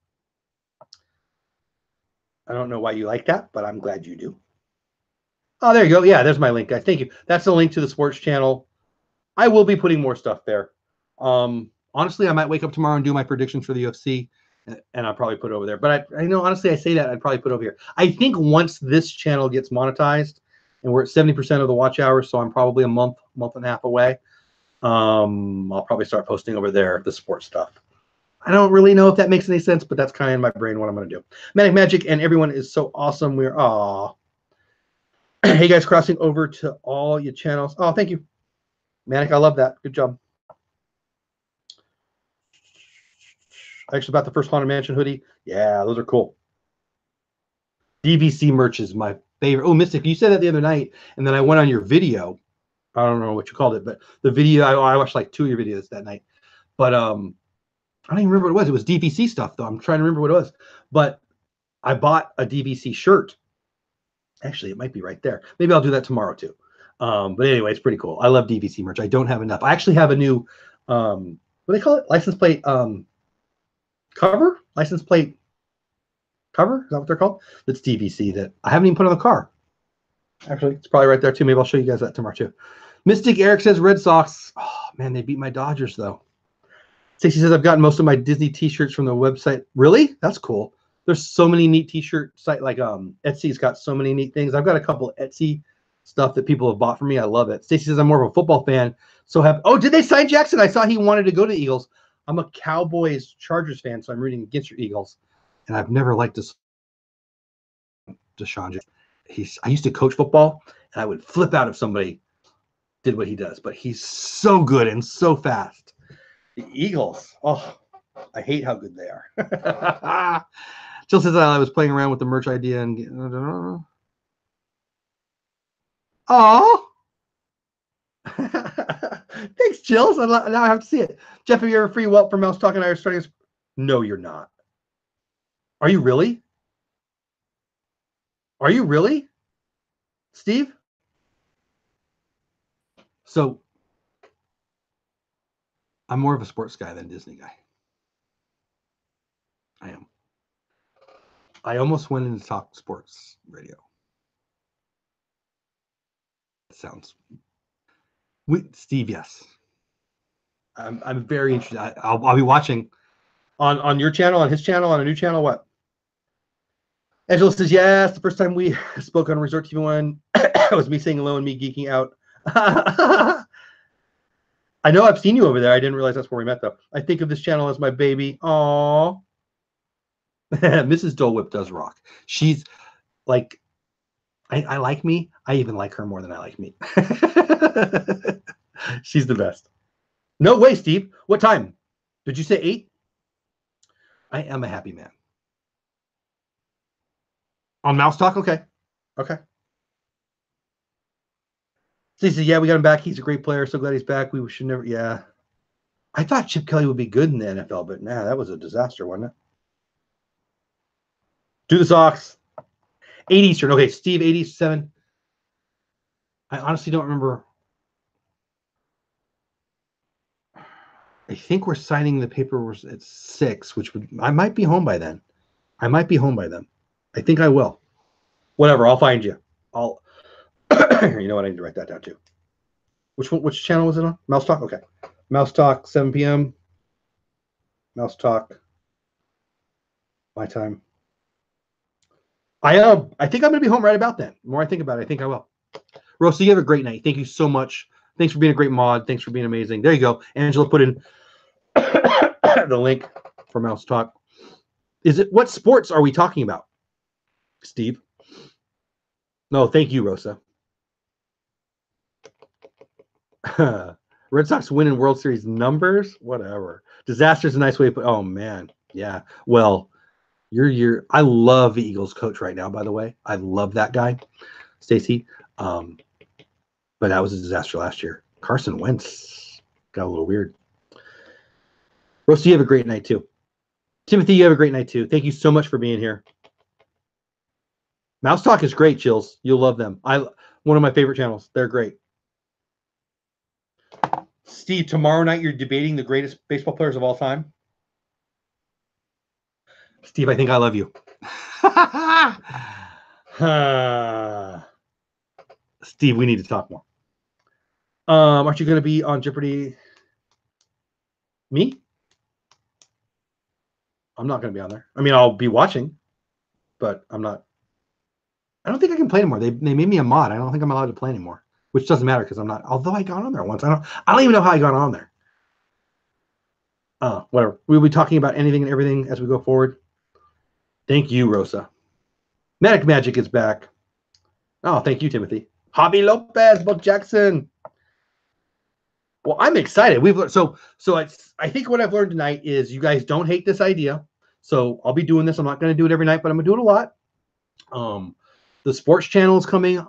I don't know why you like that, but I'm glad you do. Oh, there you go. Yeah, there's my link, guys. Thank you. That's the link to the sports channel. I will be putting more stuff there. Honestly, I might wake up tomorrow and do my predictions for the UFC, and I'll probably put it over there. But I know, honestly, I say that, I'd probably put it over here. I think once this channel gets monetized, and we're at 70% of the watch hours, so I'm probably a month and a half away, I'll probably start posting over there the sports stuff. I don't really know if that makes any sense, but that's kind of in my brain what I'm going to do. Manic Magic and everyone is so awesome. Hey, guys, crossing over to all your channels. Oh, thank you. Manic, I love that. Good job. I actually bought the first Haunted Mansion hoodie. Yeah, those are cool. DVC merch is my favorite. Oh, Mystic, you said that the other night, and then I went on your video. I don't know what you called it, but the video, I watched like 2 of your videos that night. But I don't even remember what it was. It was DVC stuff, though. I'm trying to remember what it was. But I bought a DVC shirt. Actually, it might be right there. Maybe I'll do that tomorrow, too. But anyway, it's pretty cool. I love DVC merch. I don't have enough. I actually have a new, what do they call it? License plate cover? License plate cover? Is that what they're called? That's DVC that I haven't even put on the car. Actually, it's probably right there, too. Maybe I'll show you guys that tomorrow, too. Mystic Eric says Red Sox. Oh, man, they beat my Dodgers, though. Stacey says, I've gotten most of my Disney t-shirts from the website. Really? That's cool. There's so many neat t-shirt site, like Etsy's got so many neat things. I've got a couple of Etsy stuff that people have bought for me. I love it. Stacey says, I'm more of a football fan. Did they sign Jackson? I saw he wanted to go to the Eagles. I'm a Cowboys Chargers fan, so I'm rooting against your Eagles. And I've never liked Deshaun Jackson. I used to coach football, and I would flip out if somebody did what he does. But he's so good and so fast. The Eagles, oh, I hate how good they are. Jill says I was playing around with the merch idea and oh, thanks, Jill. Now I have to see it. Jeff, are you ever free? Walt from Mouse Talking I are starting. No, you're not. Are you really? Are you really, Steve? So I'm more of a sports guy than a Disney guy. I am. I almost went into talk sports radio. It sounds. Steve, yes. I'm very interested. I'll be watching on your channel, on his channel, on a new channel. What? Angela says, yes, the first time we spoke on Resort TV One was me saying hello and me geeking out. I know I've seen you over there. I didn't realize that's where we met, though. I think of this channel as my baby. Aww. Mrs. Dole Whip does rock. She's like, I like me. I even like her more than I like me. She's the best. No way, Steve. What time? Did you say 8? I am a happy man. On Mouse Talk? Okay. Okay. So he said, yeah, we got him back. He's a great player. So glad he's back. We should never, yeah. I thought Chip Kelly would be good in the NFL, but nah, that was a disaster, wasn't it? Do the Sox. 8 Eastern. Okay, Steve, 87. I honestly don't remember. I think we're signing the paper at 6, which would, I might be home by then. I think I will. Whatever, I'll find you. I'll, you know what, I need to write that down too. Which channel was it on? Mouse Talk? Okay. Mouse Talk, 7 p.m. Mouse Talk. My time. I think I'm going to be home right about then. The more I think about it, I think I will. Rosa, you have a great night. Thank you so much. Thanks for being a great mod. Thanks for being amazing. There you go. Angela put in the link for Mouse Talk. What sports are we talking about, Steve? No, thank you, Rosa. Red Sox win in World Series numbers? Whatever. Disaster's a nice way to put. Oh, man. Yeah. Well, I love the Eagles coach right now, by the way. I love that guy, Stacy. But that was a disaster last year. Carson Wentz got a little weird. Rosa, you have a great night, too. Timothy, you have a great night, too. Thank you so much for being here. Mouse Talk is great, Chills. You'll love them. One of my favorite channels. They're great. Steve, tomorrow night you're debating the greatest baseball players of all time. Steve, I think I love you. Steve, we need to talk more. Aren't you going to be on Jeopardy? Me? I'm not going to be on there. I mean, I'll be watching, but I'm not. I don't think I can play anymore. They made me a mod. I don't think I'm allowed to play anymore, which doesn't matter because I'm not. Although I got on there once. I don't even know how I got on there. Whatever. We'll be talking about anything and everything as we go forward. Thank you, Rosa. Manic Magic is back. Oh, thank you, Timothy. Hobby Lopez, Buck Jackson. Well, I'm excited. We've learned, so I think what I've learned tonight is you guys don't hate this idea. So I'll be doing this. I'm not going to do it every night, but I'm going to do it a lot. The sports channel is coming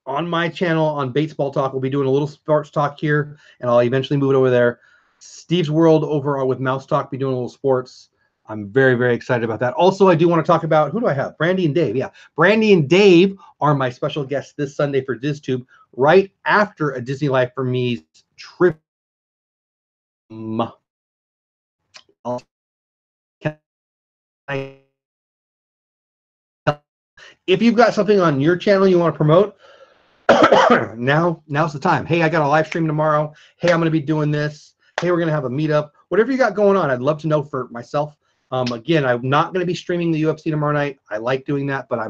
on my channel on Baseball Talk. We'll be doing a little sports talk here, and I'll eventually move it over there. Steve's World over with Mouse Talk, be doing a little sports. I'm very, very excited about that. Also, I do want to talk about, who do I have? Brandy and Dave. Yeah, Brandy and Dave are my special guests this Sunday for DizTube, right after a Disney Life for Me's trip. If you've got something on your channel you want to promote, now's the time. Hey, I got a live stream tomorrow. Hey, I'm going to be doing this. Hey, we're going to have a meetup. Whatever you got going on, I'd love to know for myself. Again, I'm not going to be streaming the UFC tomorrow night. I like doing that, but I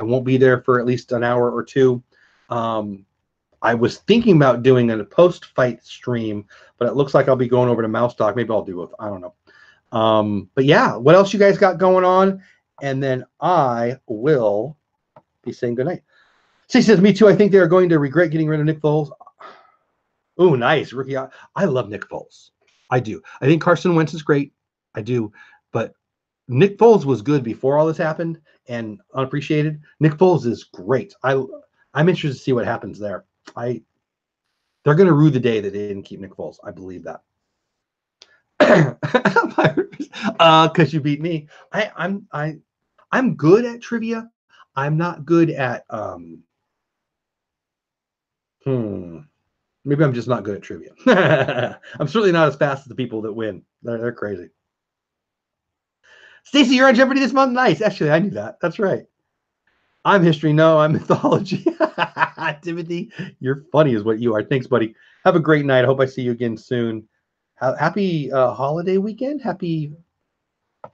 won't be there for at least an hour or two. I was thinking about doing a post-fight stream, but it looks like I'll be going over to Mouse Talk. Maybe I'll do it. I don't know. But yeah, what else you guys got going on? And then I will be saying goodnight. She says, me too. I think they're going to regret getting rid of Nick Foles. Oh, nice. Rookie. I love Nick Foles. I do. I think Carson Wentz is great. I do. But Nick Foles was good before all this happened and unappreciated. Nick Foles is great. I'm interested to see what happens there. They're going to rue the day that they didn't keep Nick Foles. I believe that. Because you beat me. I'm good at trivia. I'm not good at maybe I'm just not good at trivia. I'm certainly not as fast as the people that win. They're crazy. Stacy, you're on Jeopardy this month. Nice. Actually, I knew that. That's right. I'm history. No, I'm mythology. Timothy, you're funny is what you are. Thanks, buddy. Have a great night. I hope I see you again soon. Happy holiday weekend. Happy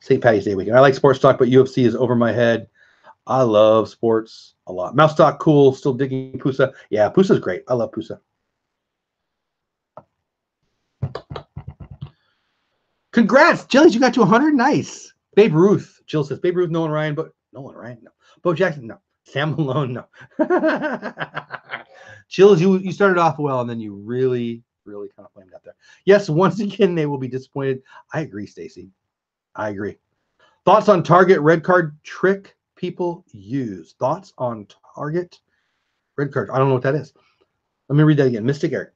St. Patty's Day weekend. I like sports talk, but UFC is over my head. I love sports a lot. Mouse Talk, cool. Still digging Pusa. Yeah, Pusa's great. I love Pusa. Congrats, Jellies. You got to 100. Nice. Babe Ruth. Jill says, Babe Ruth, Nolan Ryan, but Nolan Ryan, no. Bo Jackson, no. Sam Malone, no. Jills, you started off well, and then you really kind of flamed out there. Yes, once again, they will be disappointed. I agree, Stacy. I agree. Thoughts on target red card trick people use? Thoughts on target red card? I don't know what that is. Let me read that again. Mystic Eric.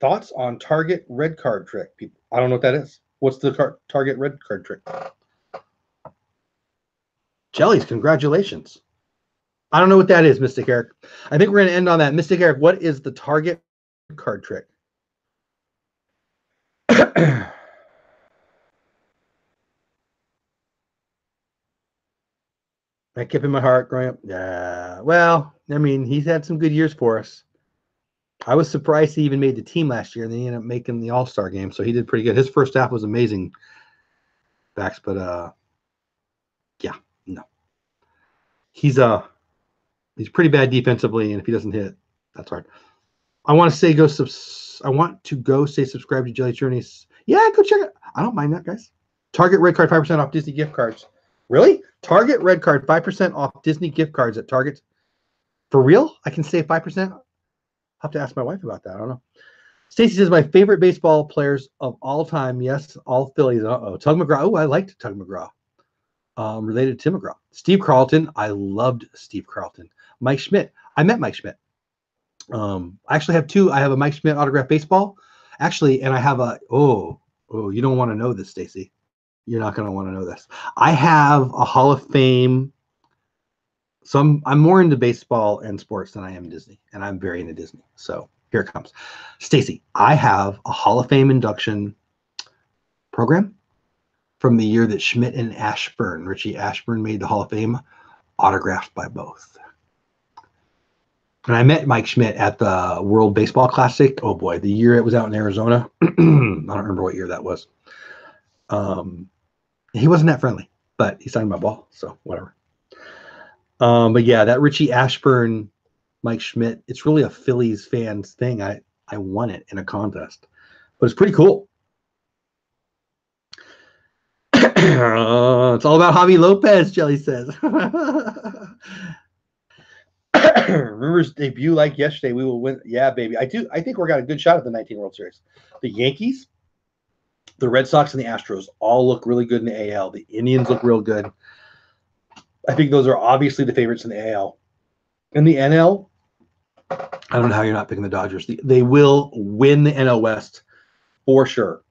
Thoughts on target red card trick people? I don't know what that is. What's the target red card trick? Jellies, congratulations. I don't know what that is, Mystic Eric. I think we're going to end on that. Mystic Eric, what is the target card trick? I kept in my heart growing up. Yeah. Well, I mean, he's had some good years for us. I was surprised he even made the team last year, and then he ended up making the All-Star game, so he did pretty good. His first half was amazing, Bax, but yeah, no. He's pretty bad defensively, and if he doesn't hit, that's hard. I want to go say subscribe to Jelly Journeys. Yeah, go check it. I don't mind that, guys. Target red card 5% off Disney gift cards. Really? Target red card 5% off Disney gift cards at Target. For real? I can save 5%? I'll have to ask my wife about that. I don't know. Stacy says my favorite baseball players of all time. Yes, all Phillies. Tug McGraw. Oh, I liked Tug McGraw. Related to Tim McGraw. Steve Carlton. I loved Steve Carlton. Mike Schmidt. I met Mike Schmidt. I actually have two. I have a Mike Schmidt autographed baseball, actually, and I have you don't want to know this, Stacy. You're not going to want to know this. I have a Hall of Fame. So I'm more into baseball and sports than I am Disney, and I'm very into Disney. So here it comes. Stacy, I have a Hall of Fame induction program from the year that Schmidt and Richie Ashburn, made the Hall of Fame, autographed by both. And I met Mike Schmidt at the World Baseball Classic. Oh boy, the year it was out in Arizona. I don't remember what year that was. He wasn't that friendly, but he signed my ball, so whatever. But yeah, that Richie Ashburn, Mike Schmidt, it's really a Phillies fans thing. I won it in a contest, but it's pretty cool. It's all about Javi Lopez, Jelly says. Rumors debut like yesterday. We will win. Yeah, baby. I think we got a good shot at the 19 World Series. The Yankees, the Red Sox, and the Astros all look really good in the AL. The Indians look real good. I think those are obviously the favorites in the AL. In the NL, I don't know how you're not picking the Dodgers. They will win the NL West for sure.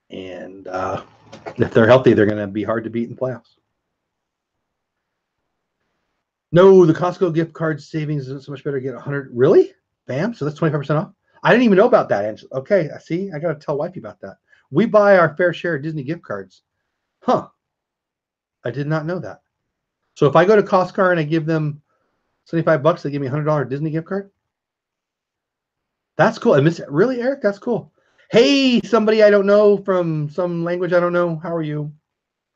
And if they're healthy, they're going to be hard to beat in playoffs. No, the Costco gift card savings isn't so much better. Get 100. Really? Bam. So that's 25% off. I didn't even know about that, Angela. Okay, see, I got to tell wifey about that. We buy our fair share of Disney gift cards. Huh. I did not know that. So if I go to Costco and I give them $75, they give me a $100 Disney gift card. That's cool. I miss it. Really, Eric? That's cool. Hey, somebody I don't know from some language I don't know. How are you?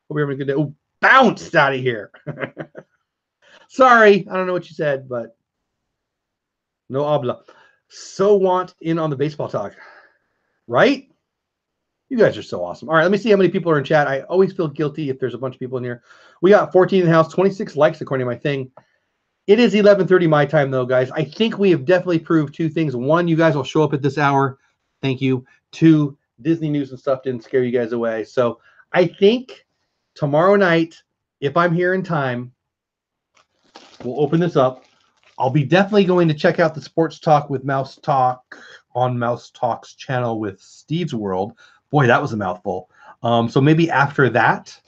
Hope you're having a good day. Oh, bounced out of here. Sorry, I don't know what you said, but no habla. So want in on the baseball talk, right? You guys are so awesome. All right, let me see how many people are in chat. I always feel guilty if there's a bunch of people in here. We got 14 in the house, 26 likes according to my thing. It is 11:30 my time, though, guys. I think we have definitely proved two things. One, you guys will show up at this hour. Thank you. Two, Disney news and stuff didn't scare you guys away. So I think tomorrow night, if I'm here in time, we'll open this up. I'll be definitely going to check out the Sports Talk with Mouse Talk on Mouse Talk's channel with Steve's World. Boy, that was a mouthful. So maybe after that,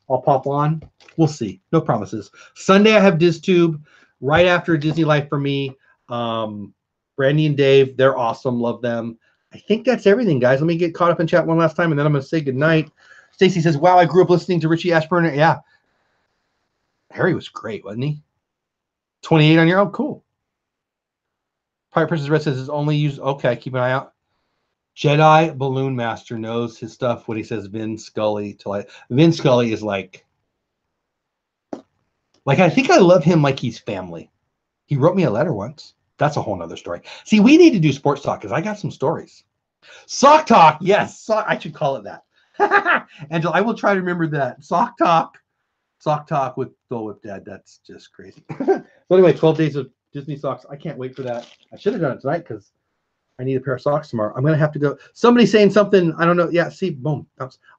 I'll pop on. We'll see. No promises. Sunday, I have DizTube right after Disney Life for me. Brandy and Dave, they're awesome. Love them. I think that's everything, guys. Let me get caught up in chat one last time, and then I'm going to say goodnight. Stacy says, wow, I grew up listening to Richie Ashburn. Yeah. Harry was great, wasn't he? 28 on your own. Cool. Pirate Princess Red says, is only used. Okay, keep an eye out. Jedi Balloon Master knows his stuff when he says Vin Scully. Vin Scully is like Like, I think I love him like he's family. He wrote me a letter once. That's a whole nother story. See, we need to do sports talk because I got some stories. Sock talk. Yes. I should call it that. Angela, I will try to remember that. Sock talk. Sock talk with Dole Whip Dad. That's just crazy. So anyway, 12 days of Disney socks. I can't wait for that. I should have done it tonight because I need a pair of socks tomorrow. I'm going to have to go. Somebody saying something. I don't know. Yeah, see, boom.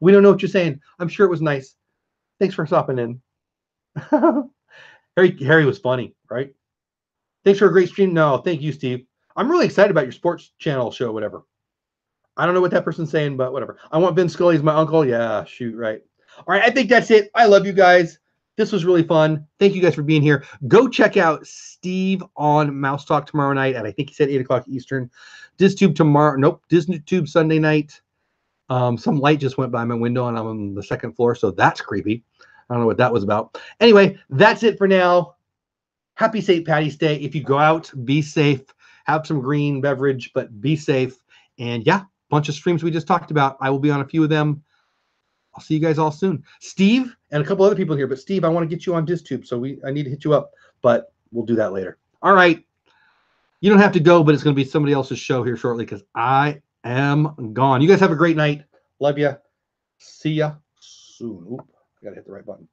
We don't know what you're saying. I'm sure it was nice. Thanks for stopping in. Harry was funny, right? Thanks for a great stream. No, thank you, Steve. I'm really excited about your sports channel show, whatever. I don't know what that person's saying, but whatever. I want Vin Scully as my uncle. Yeah, shoot, right. All right, I think that's it. I love you guys. This was really fun. Thank you guys for being here. Go check out Steve on Mouse Talk tomorrow night at, I think he said 8 o'clock Eastern. DisTube tomorrow. Nope, DisTube Sunday night. Some light just went by my window and I'm on the second floor, so that's creepy. I don't know what that was about. Anyway, that's it for now. Happy St. Patty's Day. If you go out, be safe. Have some green beverage, but be safe. And yeah, bunch of streams we just talked about. I will be on a few of them. I'll see you guys all soon. Steve and a couple other people here, but Steve, I want to get you on DisTube, so I need to hit you up, but we'll do that later. All right. You don't have to go, but it's going to be somebody else's show here shortly because I am gone. You guys have a great night. Love you. See ya soon. Oop, I got to hit the right button.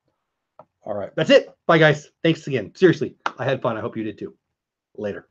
All right. That's it. Bye, guys. Thanks again. Seriously, I had fun. I hope you did too. Later.